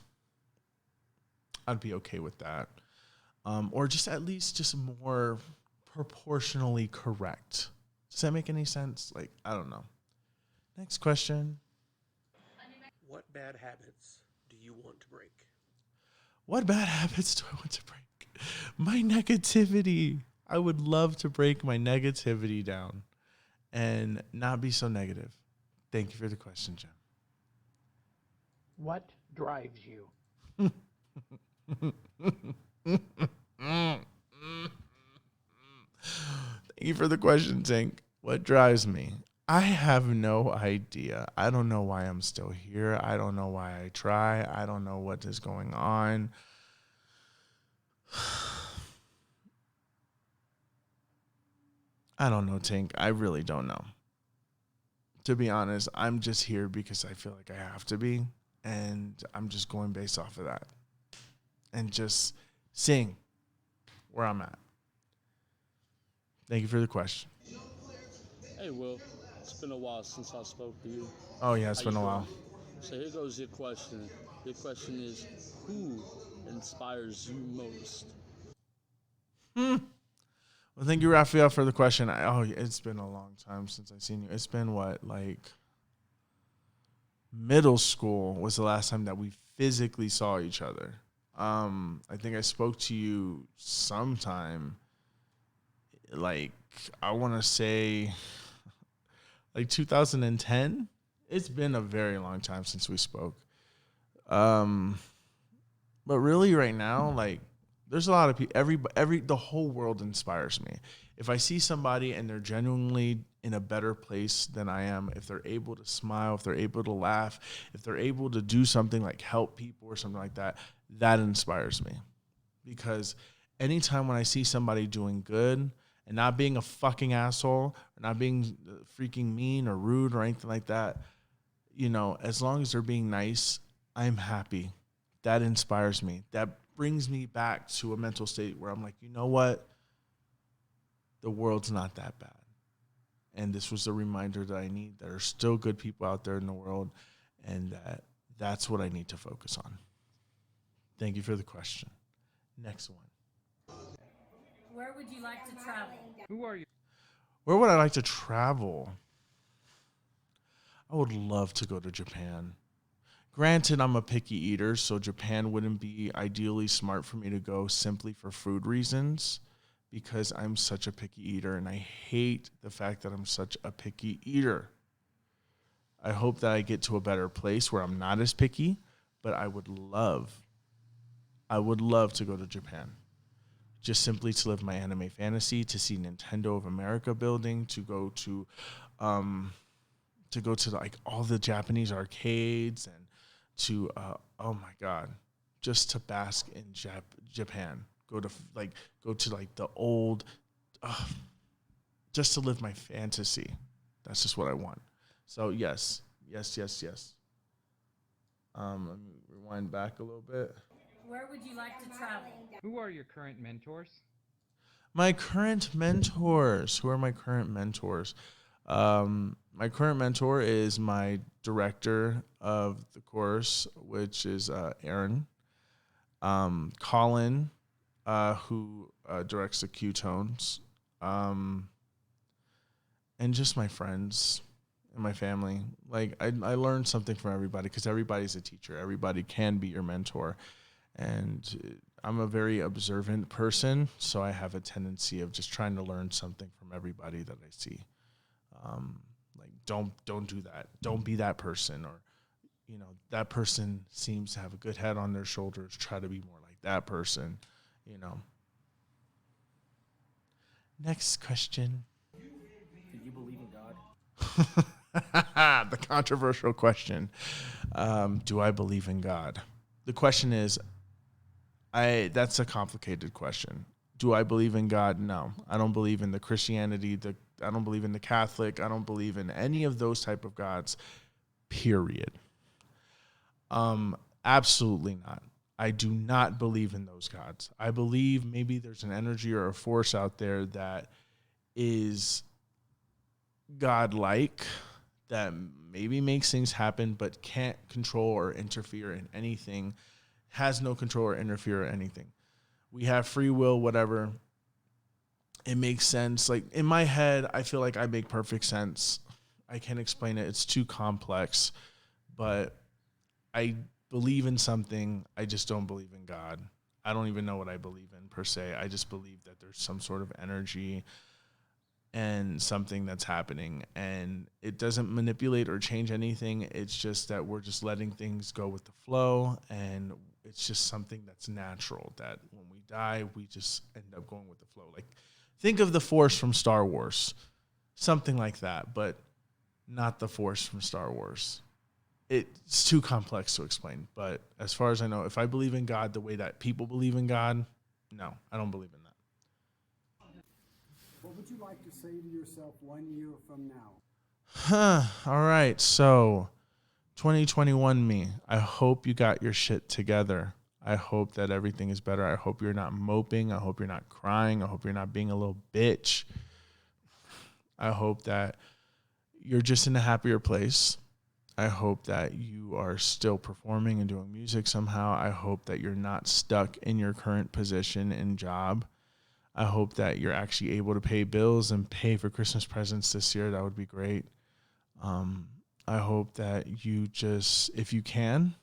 I'd be okay with that. Or just at least just more proportionally correct. Does that make any sense? Like, I don't know. Next question. What bad habits do you want to break? What bad habits do I want to break? My negativity. I would love to break my negativity down and not be so negative. Thank you for the question, Jim. What drives you? Thank you for the question, Tink. What drives me? I have no idea. I don't know why I'm still here. I don't know why I try. I don't know what is going on. I don't know, Tink. I really don't know. To be honest, I'm just here because I feel like I have to be. And I'm just going based off of that. And just seeing where I'm at. Thank you for the question. Hey, Will. It's been a while since I spoke to you. Oh, yeah, it's How been you a doing? while. So here goes your question. Your question is, who inspires you most? Well, thank you, Raphael, for the question. It's been a long time since I've seen you. It's been what, like middle school was the last time that we physically saw each other. I think I spoke to you sometime, like I want to say like 2010. It's been a very long time since we spoke. But really right now, like there's a lot of people, the whole world inspires me. If I see somebody and they're genuinely in a better place than I am, if they're able to smile, if they're able to laugh, if they're able to do something like help people or something like that, that inspires me. Because anytime when I see somebody doing good and not being a fucking asshole, or not being freaking mean or rude or anything like that, you know, as long as they're being nice, I'm happy. That inspires me. That brings me back to a mental state where I'm like, you know what? The world's not that bad. And this was a reminder that I need. There are still good people out there in the world, and that's what I need to focus on. Thank you for the question. Next one. Where would you like to travel? Who are you? Where would I like to travel? I would love to go to Japan. Granted, I'm a picky eater, so Japan wouldn't be ideally smart for me to go simply for food reasons, because I'm such a picky eater, and I hate the fact that I'm such a picky eater. I hope that I get to a better place where I'm not as picky, but I would love to go to Japan. Just simply to live my anime fantasy, to see Nintendo of America building, to go to like all the Japanese arcades, and to oh my god, just to bask in Japan. Go to the old, just to live my fantasy. That's just what I want. So yes. Let me rewind back a little bit. Where would you like to travel? Who are your current mentors? My current mentors. Who are my current mentors? My current mentor is my director of the course, which is Aaron. Colin, who directs the Q-Tones. And just my friends and my family. Like, I learned something from everybody, because everybody's a teacher. Everybody can be your mentor. And I'm a very observant person, so I have a tendency of just trying to learn something from everybody that I see. Like, don't do that. Don't be that person. Or, you know, that person seems to have a good head on their shoulders. Try to be more like that person, you know. Next question. Do you believe in God? The controversial question. Do I believe in God? The question is, that's a complicated question. Do I believe in God? No. I don't believe in the Christianity. I don't believe in the Catholic. I don't believe in any of those type of gods, period. Absolutely not. I do not believe in those gods. I believe maybe there's an energy or a force out there that is godlike, that maybe makes things happen but can't control or interfere in anything, has no control or interfere in anything. We have free will, whatever. It makes sense. Like, in my head, I feel like I make perfect sense. I can't explain it. It's too complex. But I believe in something. I just don't believe in God. I don't even know what I believe in per se. I just believe that there's some sort of energy and something that's happening, and it doesn't manipulate or change anything. It's just that we're just letting things go with the flow, and it's just something that's natural, that when we die, we just end up going with the flow. Like, think of the Force from Star Wars, something like that, but not the Force from Star Wars. It's too complex to explain, but as far as I know, if I believe in God the way that people believe in God, no, I don't believe in that. What would you like to say to yourself 1 year from now? All right, so 2021 me. I hope you got your shit together. I hope that everything is better. I hope you're not moping. I hope you're not crying. I hope you're not being a little bitch. I hope that you're just in a happier place. I hope that you are still performing and doing music somehow. I hope that you're not stuck in your current position and job. I hope that you're actually able to pay bills and pay for Christmas presents this year. That would be great. I hope that you just, if you can,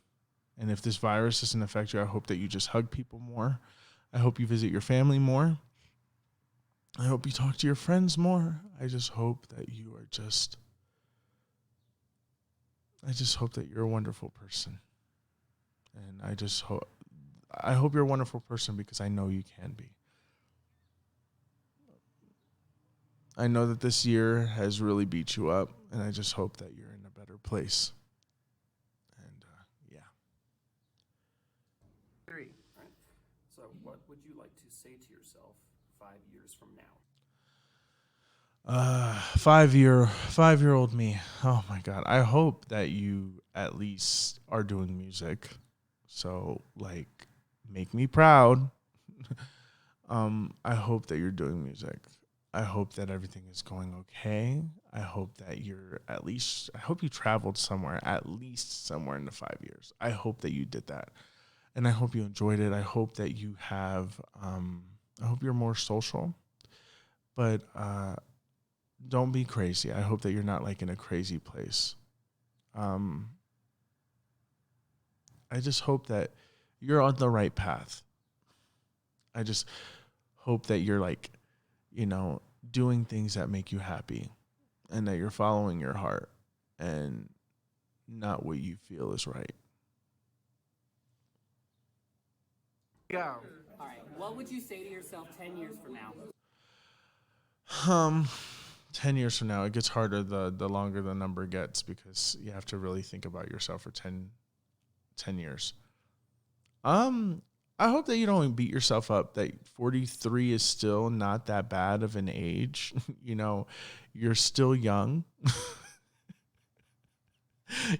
and if this virus doesn't affect you, I hope that you just hug people more. I hope you visit your family more. I hope you talk to your friends more. I just hope that you are just, I just hope that you're a wonderful person. And I hope you're a wonderful person because I know you can be. I know that this year has really beat you up, and I just hope that you're in a better place. And yeah. 3. All right. So, what would you like to say to yourself 5 years from now? 5-year-old me. Oh my God. I hope that you at least are doing music. So like, make me proud. I hope that you're doing music. I hope that everything is going okay. I hope that I hope you traveled somewhere, at least somewhere in the 5 years. I hope that you did that. And I hope you enjoyed it. I hope that you have, I hope you're more social, but, don't be crazy. I hope that you're not like in a crazy place. I just hope that you're on the right path. I just hope that you're like, doing things that make you happy and that you're following your heart and not what you feel is right. Go. All right. What would you say to yourself 10 years from now? 10 years from now, it gets harder the longer the number gets because you have to really think about yourself for 10 years. I hope that you don't beat yourself up, that 43 is still not that bad of an age. You're still young.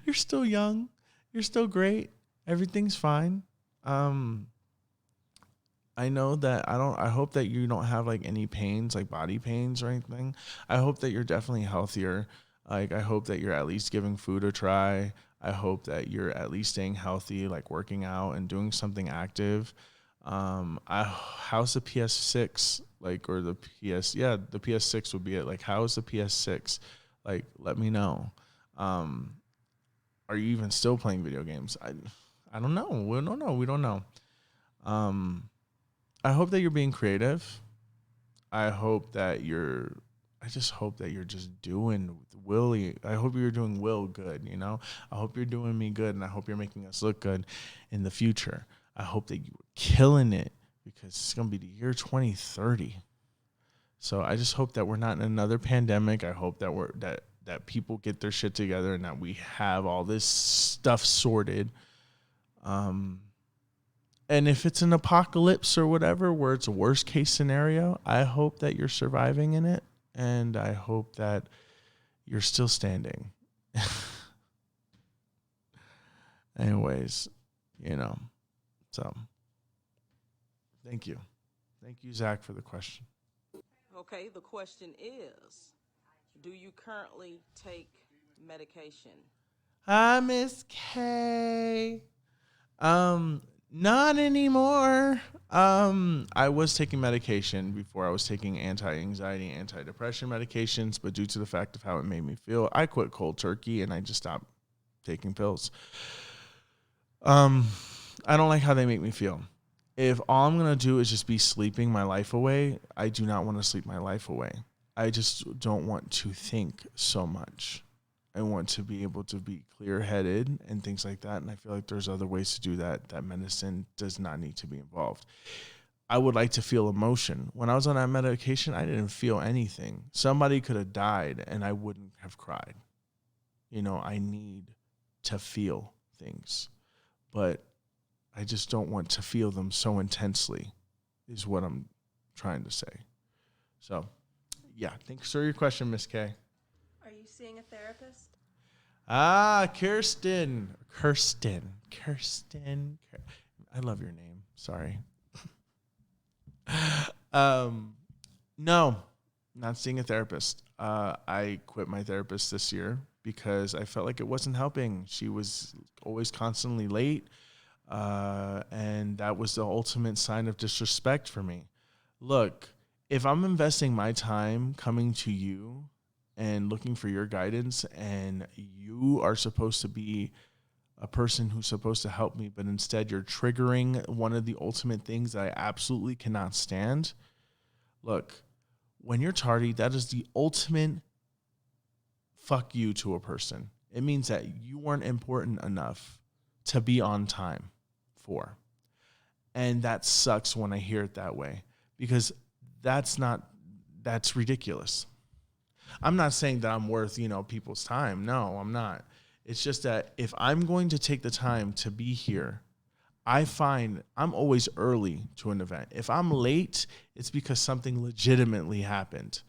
You're still young. You're still great. Everything's fine. I know that I hope that you don't have like any pains, like body pains or anything. I hope that you're definitely healthier. Like, I hope that you're at least giving food a try. I hope that you're at least staying healthy, like working out and doing something active. How's the PS6? Like, or the the PS6 would be it. Like, how's the PS6? Like, let me know. Are you even still playing video games? I don't know. We don't know. We don't know. I hope that you're being creative. I just hope that you're just doing Willie. I hope you're doing Will good, I hope you're doing me good, and I hope you're making us look good in the future. I hope that you're killing it because it's going to be the year 2030. So I just hope that we're not in another pandemic. I hope that that people get their shit together and that we have all this stuff sorted. And if it's an apocalypse or whatever, where it's a worst case scenario, I hope that you're surviving in it. And I hope that you're still standing. Anyways, so thank you. Thank you, Zach, for the question. Okay, the question is, do you currently take medication? Hi, Miss K. Not anymore. I was taking medication before. I was taking anti-anxiety, antidepressant medications, but due to the fact of how it made me feel, I quit cold turkey and I just stopped taking pills. I don't like how they make me feel. If all I'm going to do is just be sleeping my life away, I do not want to sleep my life away. I just don't want to think so much. I want to be able to be clear-headed and things like that. And I feel like there's other ways to do that. That medicine does not need to be involved. I would like to feel emotion. When I was on that medication, I didn't feel anything. Somebody could have died and I wouldn't have cried. I need to feel things, but I just don't want to feel them so intensely is what I'm trying to say. So, yeah, thanks for your question, Miss K. Are you seeing a therapist? Kirsten. I love your name. Sorry. No, not seeing a therapist. I quit my therapist this year because I felt like it wasn't helping. She was always constantly late. And that was the ultimate sign of disrespect for me. Look, if I'm investing my time coming to you and looking for your guidance, and you are supposed to be a person who's supposed to help me, but instead you're triggering one of the ultimate things that I absolutely cannot stand. Look, when you're tardy, that is the ultimate fuck you to a person. It means that you weren't important enough to be on time for. And that sucks when I hear it that way, because that's ridiculous. I'm not saying that I'm worth, people's time. No, I'm not. It's just that if I'm going to take the time to be here, I find I'm always early to an event. If I'm late, it's because something legitimately happened.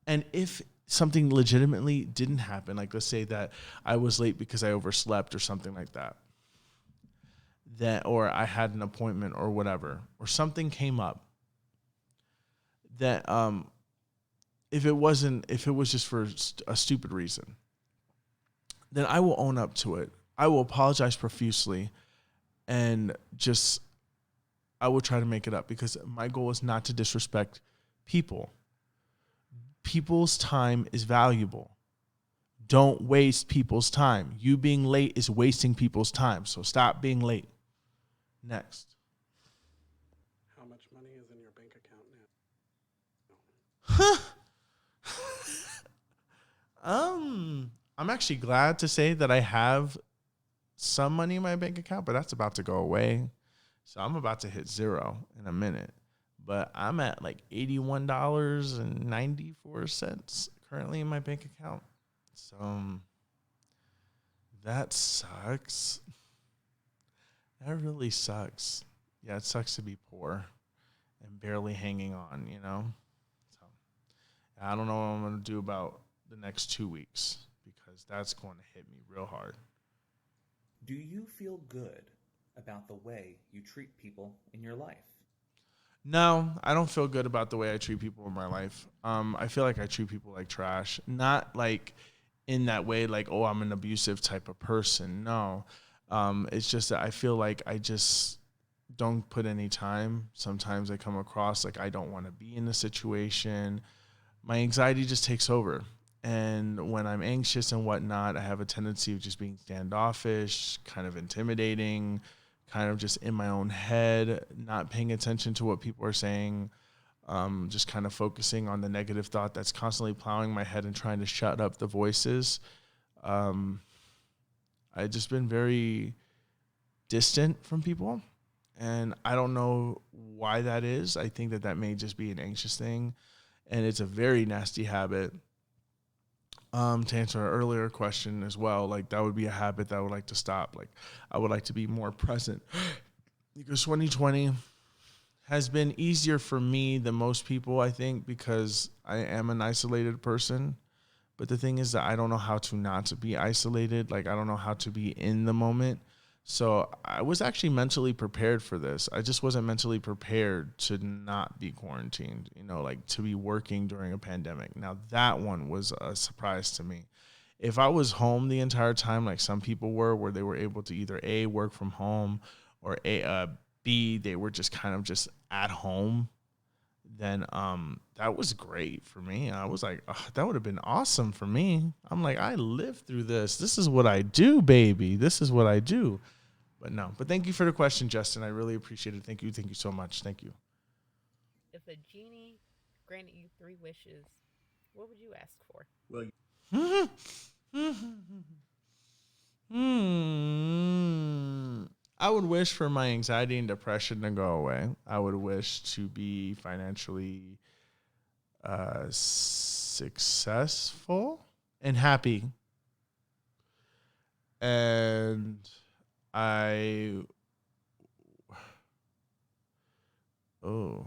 And if something legitimately didn't happen, like let's say that I was late because I overslept or something like that, or I had an appointment or whatever, or something came up, that if it was just for a stupid reason, then I will own up to it. I will apologize profusely, and I will try to make it up, because my goal is not to disrespect people. People's time is valuable. Don't waste people's time. You being late is wasting people's time. So stop being late. Next. How much money is in your bank account now? I'm actually glad to say that I have some money in my bank account, but that's about to go away. So I'm about to hit zero in a minute. But I'm at like $81.94 currently in my bank account. So that sucks. That really sucks. Yeah, it sucks to be poor and barely hanging on, So I don't know what I'm going to do about the next 2 weeks, because that's going to hit me real hard. Do you feel good about the way you treat people in your life? No, I don't feel good about the way I treat people in my life. I feel like I treat people like trash. Not like in that way, like, oh, I'm an abusive type of person. No. It's just that I feel like I just don't put any time. Sometimes I come across like I don't want to be in the situation. My anxiety just takes over. And when I'm anxious and whatnot, I have a tendency of just being standoffish, kind of intimidating, kind of just in my own head, not paying attention to what people are saying, just kind of focusing on the negative thought that's constantly plowing my head and trying to shut up the voices. I've just been very distant from people, and I don't know why that is. I think that may just be an anxious thing, and it's a very nasty habit. To answer our earlier question as well, like that would be a habit that I would like to stop. Like I would like to be more present, because 2020 has been easier for me than most people, I think, because I am an isolated person. But the thing is that I don't know how to not to be isolated. Like I don't know how to be in the moment. So I was actually mentally prepared for this. I just wasn't mentally prepared to not be quarantined, like to be working during a pandemic. Now that one was a surprise to me. If I was home the entire time, like some people were, where they were able to either A, work from home, or B, they were just kind of just at home, then that was great for me. I was like, that would have been awesome for me. I'm like, I lived through this. This is what I do, baby. This is what I do. But no. But thank you for the question, Justin. I really appreciate it. Thank you. Thank you so much. Thank you. If a genie granted you 3 wishes, what would you ask for? Well, I would wish for my anxiety and depression to go away. I would wish to be financially successful and happy. And I would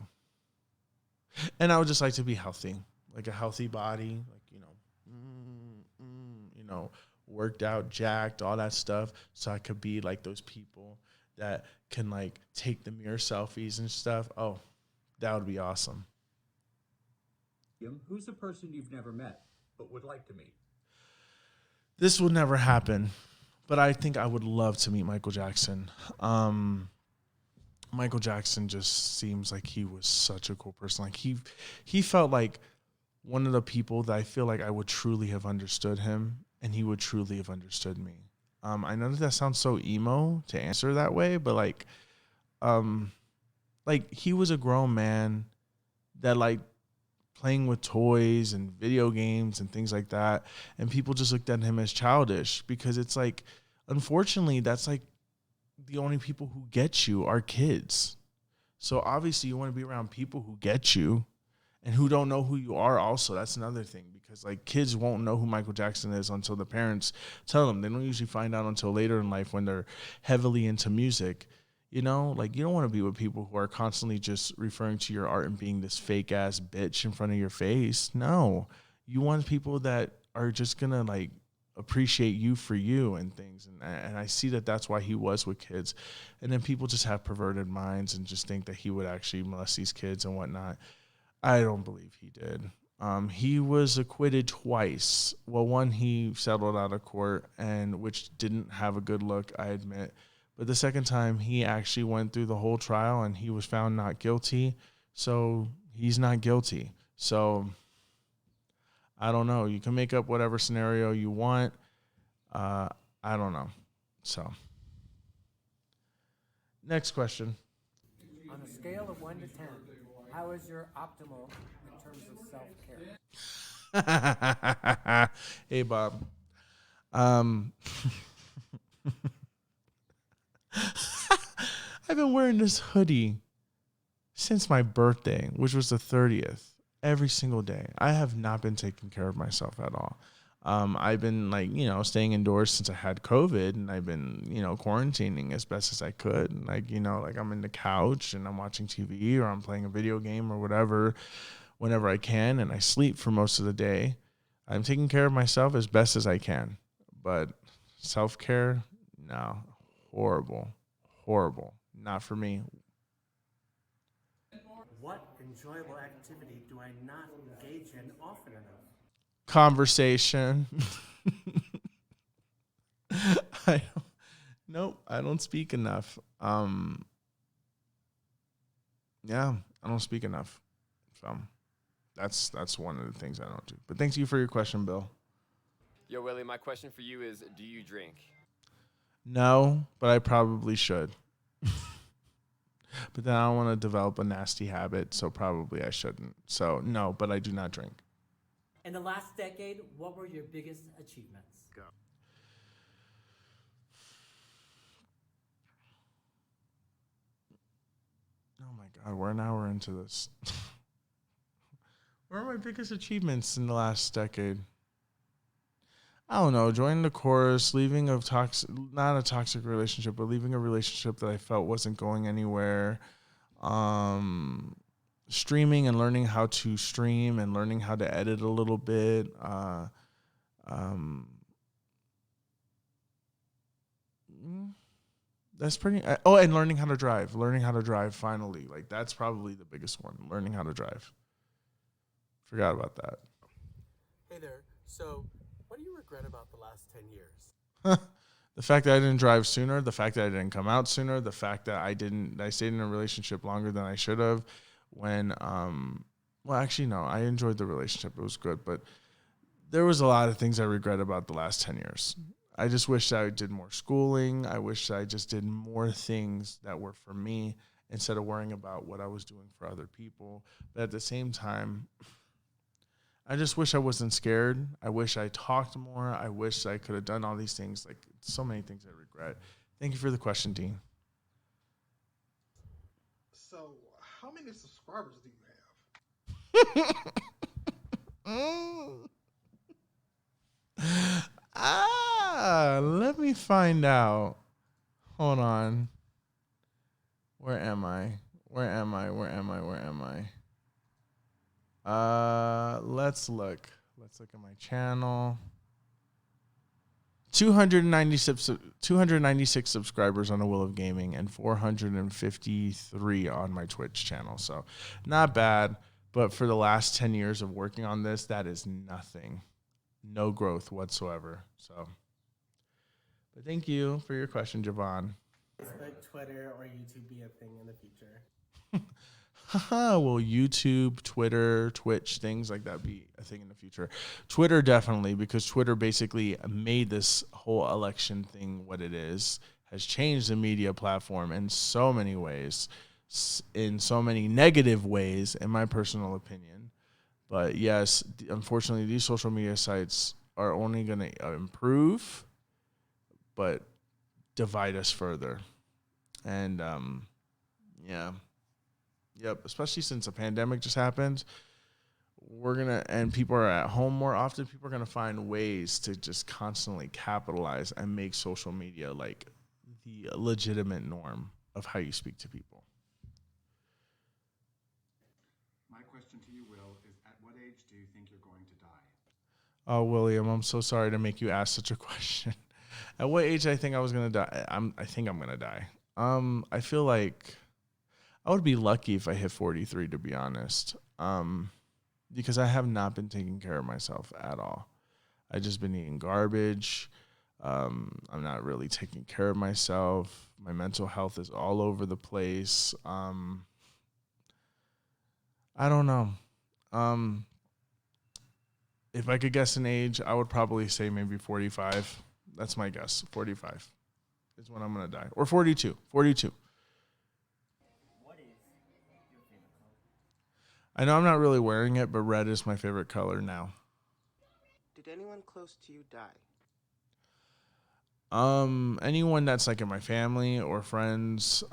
just like to be healthy, like a healthy body, like, worked out, jacked, all that stuff. So I could be like those people that can like take the mirror selfies and stuff. Oh, that would be awesome. Who's the person you've never met but would like to meet? This would never happen, but I think I would love to meet Michael Jackson. Michael Jackson just seems like he was such a cool person. Like he felt like one of the people that I feel like I would truly have understood him, and he would truly have understood me. I know that sounds so emo to answer that way, but like he was a grown man that like playing with toys and video games and things like that, and people just looked at him as childish because it's like, unfortunately, that's like the only people who get you are kids. So obviously you want to be around people who get you and who don't know who you are also. That's another thing, because like kids won't know who Michael Jackson is until the parents tell them. They don't usually find out until later in life when they're heavily into music. You know, like you don't want to be with people who are constantly just referring to your art and being this fake ass bitch in front of your face. No, you want people that are just going to like appreciate you for you and things. And I see that that's why he was with kids. And then people just have perverted minds and just think that he would actually molest these kids and whatnot. I don't believe he did. He was acquitted twice. Well, one, he settled out of court, and which didn't have a good look, I admit. But the second time, he actually went through the whole trial, and he was found not guilty. So he's not guilty. So I don't know. You can make up whatever scenario you want. I don't know. So next question. On a scale of 1 to 10, how is your optimal in terms of self-care? Hey, Bob. I've been wearing this hoodie since my birthday, which was the 30th, every single day. I have not been taking care of myself at all. I've been like, staying indoors since I had COVID, and I've been, quarantining as best as I could. And like, like I'm in the couch and I'm watching TV or I'm playing a video game or whatever, whenever I can. And I sleep for most of the day. I'm taking care of myself as best as I can, but self-care, no, horrible, not for me. What enjoyable activity do I not engage in often enough? Conversation. I don't speak enough. Yeah, I don't speak enough. So that's one of the things I don't do. But thank you for your question, Bill. Yo, Willie, my question for you is, do you drink? No, but I probably should. But then I don't want to develop a nasty habit, so probably I shouldn't. So no, but I do not drink. In the last decade, what were your biggest achievements? Go. Oh my God, we're an hour into this. What are my biggest achievements in the last decade? I don't know, joining the chorus, leaving not a toxic relationship, but leaving a relationship that I felt wasn't going anywhere. Streaming and learning how to stream and learning how to edit a little bit. That's pretty. And learning how to drive finally. Like that's probably the biggest one. Learning how to drive. Forgot about that. Hey there. So, what do you regret about the last 10 years? The fact that I didn't drive sooner, the fact that I didn't come out sooner, the fact that I stayed in a relationship longer than I should have when, well, actually, no, I enjoyed the relationship. It was good, but there was a lot of things I regret about the last 10 years. I just wish I did more schooling. I wish I just did more things that were for me instead of worrying about what I was doing for other people. But at the same time, I just wish I wasn't scared. I wish I talked more. I wish I could have done all these things. Like so many things I regret. Thank you for the question, Dean. So, how many subscribers do you have? Let me find out. Hold on. Where am I? Let's look. Let's look at my channel. 296 subscribers on the Will of Gaming and 453 on my Twitch channel. So not bad, but for the last 10 years of working on this, that is nothing. No growth whatsoever. So, but thank you for your question, Javon. Facebook, Twitter, or YouTube be a thing in the future? Will YouTube, Twitter, Twitch, things like that be a thing in the future? Twitter definitely, because Twitter basically made this whole election thing what it is, has changed the media platform in so many ways, in so many negative ways, in my personal opinion. But yes, unfortunately, these social media sites are only going to improve, but divide us further. And yeah. Yep, especially since a pandemic just happened, and people are at home more often, people are gonna find ways to just constantly capitalize and make social media like the legitimate norm of how you speak to people. My question to you, Will, is at what age do you think you're going to die? Oh, William, I'm so sorry to make you ask such a question. At what age I think I was gonna die? I think I'm gonna die. I feel like I would be lucky if I hit 43, to be honest. Because I have not been taking care of myself at all. I just been eating garbage. I'm not really taking care of myself. My mental health is all over the place. I don't know. If I could guess an age, I would probably say maybe 45. That's my guess. 45 is when I'm going to die. Or 42. 42. What is your favorite color? I know I'm not really wearing it, but red is my favorite color now. Did anyone close to you die? Anyone that's like in my family or friends.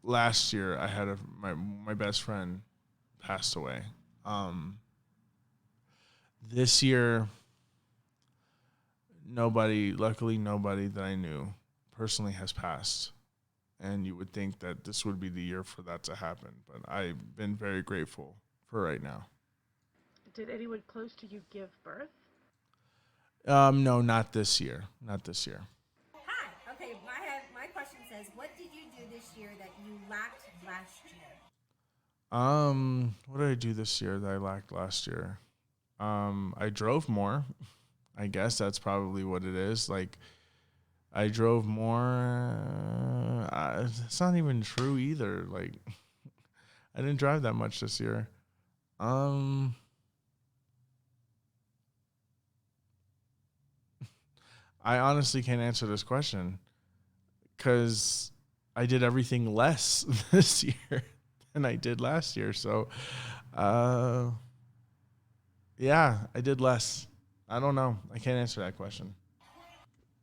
Last year I had my best friend passed away. This year, luckily nobody that I knew personally has passed. And you would think that this would be the year for that to happen, but I've been very grateful for right now. Did anyone close to you give birth? No, not this year. Not this year. Hi. Okay, my question says, what did you do this year that you lacked last year? What did I do this year that I lacked last year? I drove more. I guess that's probably what it is. Like, I drove more. It's not even true either. Like, I didn't drive that much this year. I honestly can't answer this question because I did everything less this year than I did last year. So, yeah, I did less. I don't know. I can't answer that question.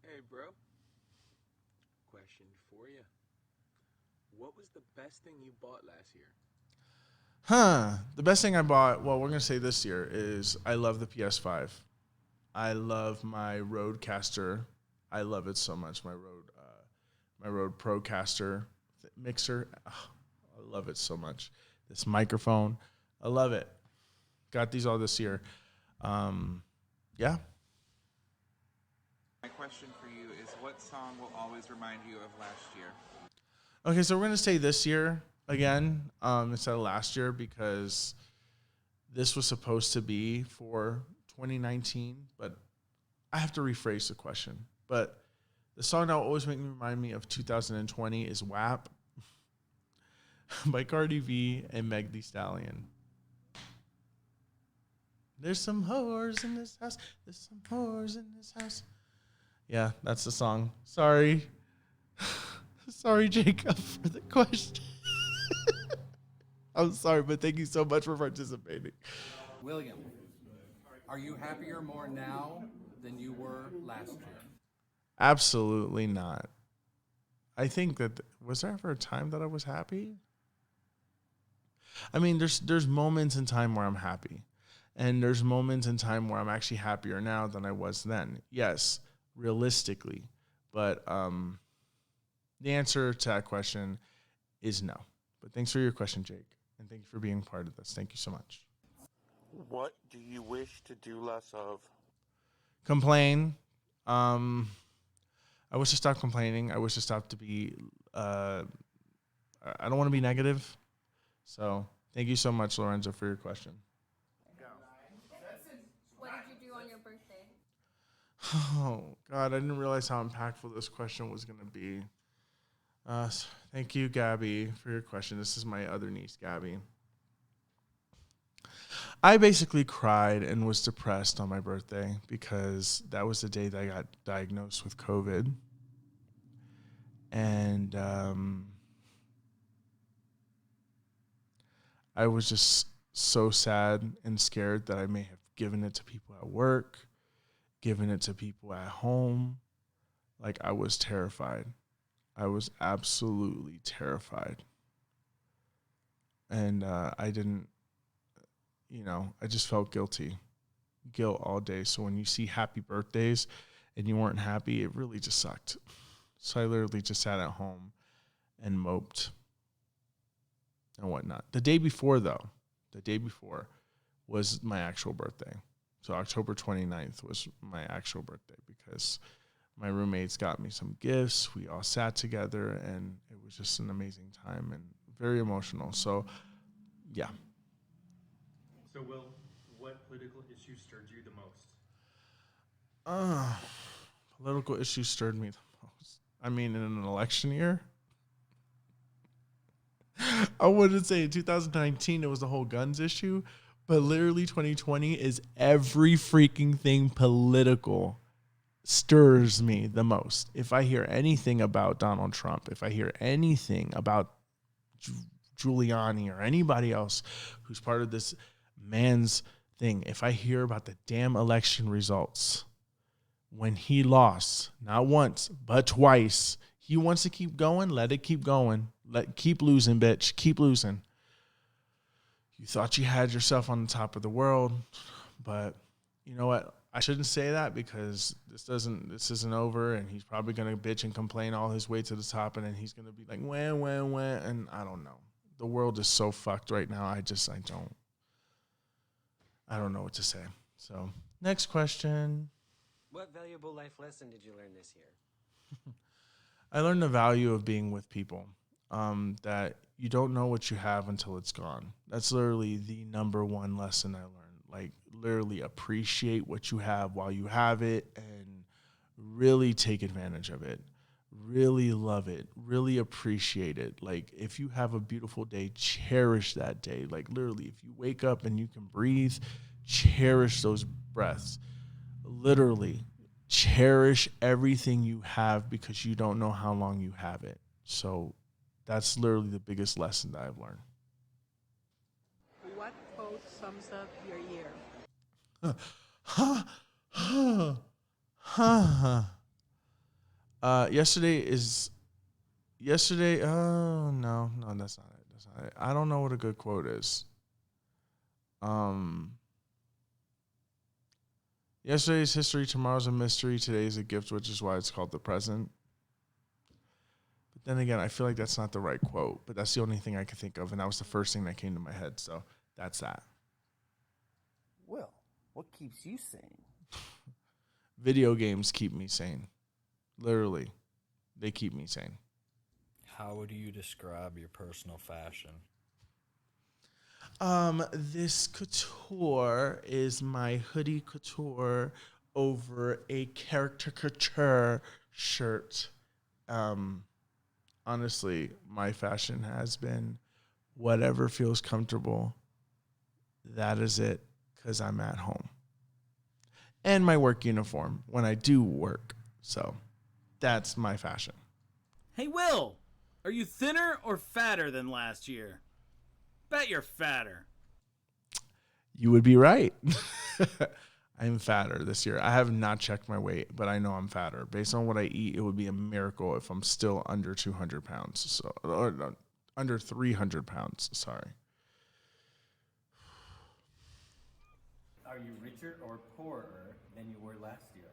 Hey, bro. Question for you. What was the best thing you bought last year? The best thing I bought, well, we're going to say this year, is I love the PS5. I love my Rodecaster. I love it so much. My Rode Procaster mixer. Oh, I love it so much. This microphone. I love it. Got these all this year. Yeah. My question for you is, what song will always remind you of last year? Okay, so we're going to say this year again instead of last year because this was supposed to be for 2019, but I have to rephrase the question. But the song that will always remind me of 2020 is WAP by Cardi B and Meg Thee Stallion. There's some whores in this house. There's some whores in this house. Yeah, that's the song. Sorry. Sorry, Jacob, for the question. I'm sorry, but thank you so much for participating. William, are you happier more now than you were last year? Absolutely not. I think that was there ever a time that I was happy? I mean, there's moments in time where I'm happy. And there's moments in time where I'm actually happier now than I was then. Yes, realistically. But the answer to that question is no. But thanks for your question, Jake. And thank you for being part of this. Thank you so much. What do you wish to do less of? Complain. I wish to stop complaining. I wish to stop to be, I don't want to be negative. So thank you so much, Lorenzo, for your question. What did you do on your birthday? Oh, God, I didn't realize how impactful this question was going to be. Thank you, Gabby, for your question. This is my other niece, Gabby. I basically cried and was depressed on my birthday because that was the day that I got diagnosed with COVID. And I was just so sad and scared that I may have given it to people at work, given it to people at home. Like, I was terrified. I was absolutely terrified. And I didn't, I just felt guilty. Guilt all day. So when you see happy birthdays and you weren't happy, it really just sucked. So I literally just sat at home and moped and whatnot. The day before was my actual birthday. So October 29th was my actual birthday because my roommates got me some gifts. We all sat together and it was just an amazing time and very emotional. So, yeah. So, Will, what political issue stirred you the most? Political issues stirred me the most. I mean, in an election year, I wouldn't say in 2019 it was the whole guns issue, but literally 2020 is every freaking thing political stirs me the most. If I hear anything about Donald Trump, if I hear anything about Giuliani or anybody else who's part of this man's thing, if I hear about the damn election results, when he lost, not once, but twice, he wants to keep going, let it keep going. Keep losing, bitch. Keep losing. You thought you had yourself on the top of the world, but you know what? I shouldn't say that because this isn't over, and he's probably gonna bitch and complain all his way to the top, and then he's gonna be like, when, and I don't know. The world is so fucked right now. I don't know what to say. So, next question. What valuable life lesson did you learn this year? I learned the value of being with people. That you don't know what you have until it's gone. That's literally the number one lesson I learned. Like, literally appreciate what you have while you have it and really take advantage of it. Really love it. Really appreciate it. Like, if you have a beautiful day, cherish that day. Like, literally, if you wake up and you can breathe, cherish those breaths. Literally, cherish everything you have because you don't know how long you have it. So that's literally the biggest lesson that I've learned. What quote sums up your year? Yesterday. Oh, no, that's not it. I don't know what a good quote is. Yesterday's history, tomorrow's a mystery, today's a gift, which is why it's called the present. But then again, I feel like that's not the right quote, but that's the only thing I could think of, and that was the first thing that came to my head, so that's that. Well, what keeps you sane? Video games keep me sane. Literally, they keep me sane. How would you describe your personal fashion? This couture is my hoodie couture over a caricature shirt. Honestly, my fashion has been whatever feels comfortable. That is it, because I'm at home. And my work uniform when I do work. So that's my fashion. Hey, Will, are you thinner or fatter than last year? Bet you're fatter. You would be right. I'm fatter this year. I have not checked my weight, but I know I'm fatter. Based on what I eat, it would be a miracle if I'm still under 200 pounds. So, or no, under 300 pounds. Sorry. Are you richer or poorer than you were last year?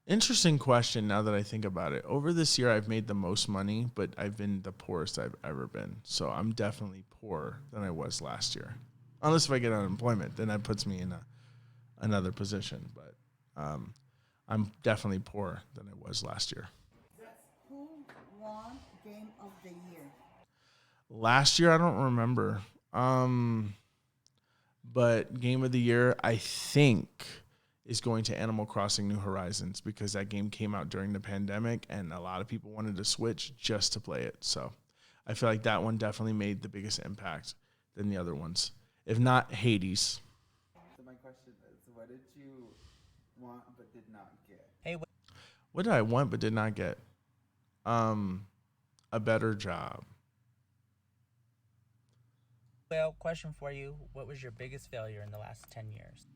Interesting question now that I think about it. Over this year, I've made the most money, but I've been the poorest I've ever been. So I'm definitely poorer than I was last year. Unless if I get unemployment, then that puts me in another position. But I'm definitely poorer than I was last year. Who won Game of the Year? Last year, I don't remember. But Game of the Year, I think is going to Animal Crossing New Horizons, because that game came out during the pandemic and a lot of people wanted to switch just to play it. So I feel like that one definitely made the biggest impact than the other ones. If not Hades. So my question is, what did you want but did not get? What did I want but did not get? A better job. Well, question for you. What was your biggest failure in the last 10 years?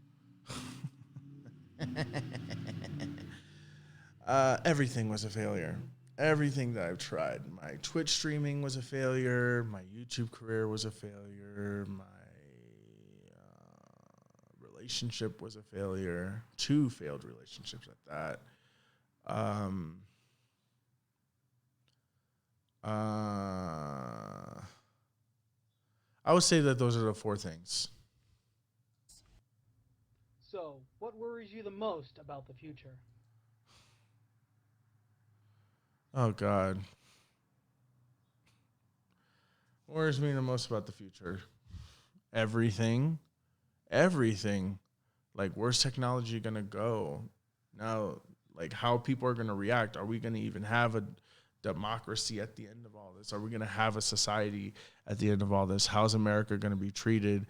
Everything was a failure. Everything that I've tried. My Twitch streaming was a failure. My YouTube career was a failure. My relationship was a failure. 2 failed relationships at that. I would say that those are the 4 things. So, what worries you the most about the future? Oh, God. What worries me the most about the future? Everything. Everything. Like, where's technology going to go? Now, like, how people are going to react. Are we going to even have a democracy at the end of all this? Are we going to have a society at the end of all this? How's America going to be treated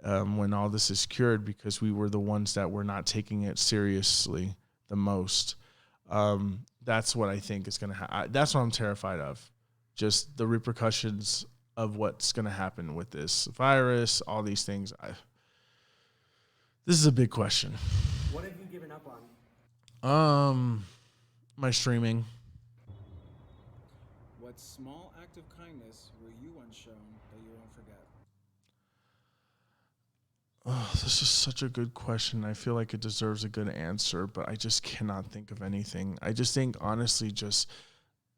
when all this is cured, because we were the ones that were not taking it seriously the most? That's what I think is going to happen. That's what I'm terrified of. Just the repercussions of what's going to happen with this virus, all these things. This is a big question. What have you given up on? My streaming. What small act of kindness were you once shown that you won't forget? Oh, this is such a good question. I feel like it deserves a good answer, but I just cannot think of anything. I just think, honestly, just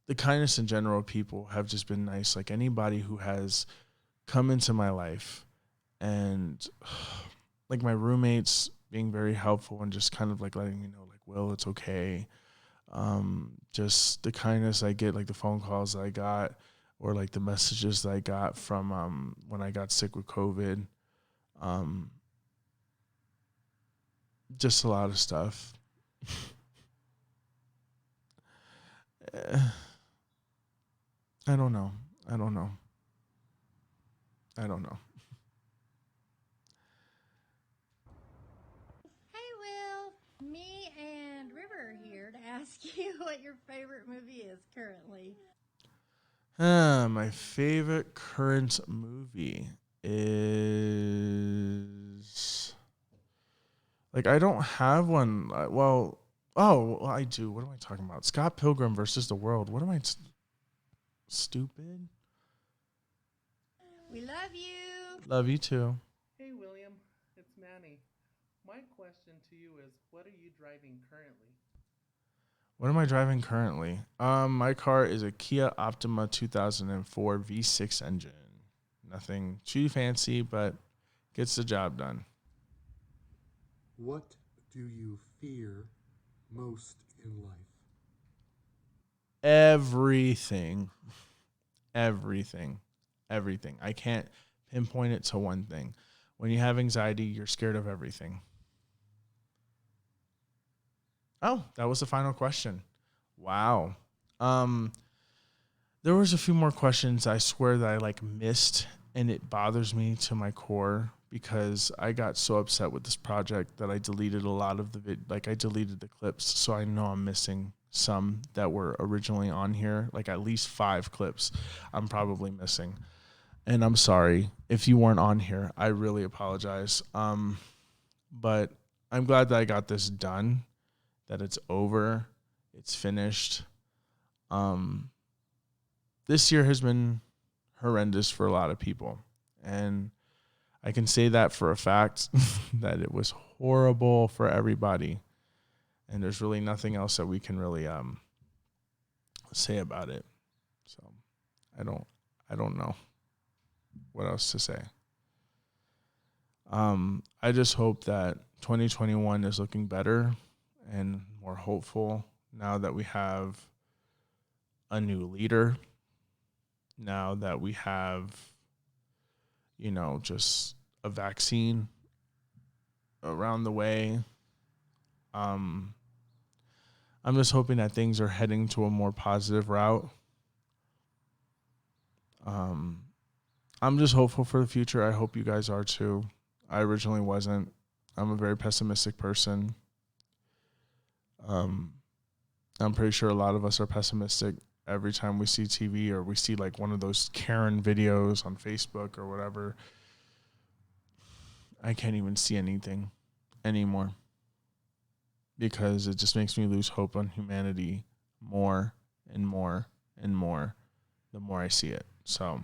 the kindness in general, people have just been nice. Like, anybody who has come into my life, and like my roommates being very helpful and just kind of like letting me know, like, Will, it's okay. Just the kindness I get, like the phone calls that I got, or like the messages that I got from when I got sick with COVID. Just a lot of stuff. I don't know. Hey, Will. Me and River are here to ask you what your favorite movie is currently. My favorite current movie is, like, I don't have one. Well, I do. What am I talking about? Scott Pilgrim versus the World. What am I, stupid? We love you. Love you too. Hey, William. It's Manny. My question to you is, what are you driving currently? What am I driving currently? My car is a Kia Optima 2004 V6 engine. Nothing too fancy, but gets the job done. What do you fear most in life? Everything. I can't pinpoint it to one thing. When you have anxiety, you're scared of everything. Oh, that was the final question. Wow. There was a few more questions I swear that I missed, and it bothers me to my core because I got so upset with this project that I deleted a lot of the I deleted the clips, so I know I'm missing some that were originally on here, like at least 5 clips I'm probably missing. And I'm sorry if you weren't on here. I really apologize. But I'm glad that I got this done, that it's over, it's finished. This year has been horrendous for a lot of people. And I can say that for a fact, that it was horrible for everybody. And there's really nothing else that we can really say about it. So I don't know what else to say. I just hope that 2021 is looking better and more hopeful now that we have a new leader, now that we have, just a vaccine around the way. I'm just hoping that things are heading to a more positive route. I'm just hopeful for the future. I hope you guys are too. I originally wasn't. I'm a very pessimistic person. I'm pretty sure a lot of us are pessimistic every time we see TV or we see like one of those Karen videos on Facebook or whatever. I can't even see anything anymore because it just makes me lose hope on humanity more and more and more the more I see it. So,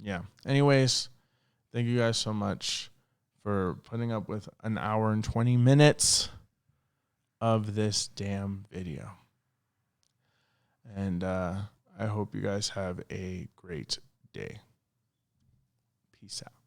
yeah. Anyways, thank you guys so much for putting up with an hour and 20 minutes of this damn video. And I hope you guys have a great day. Peace out.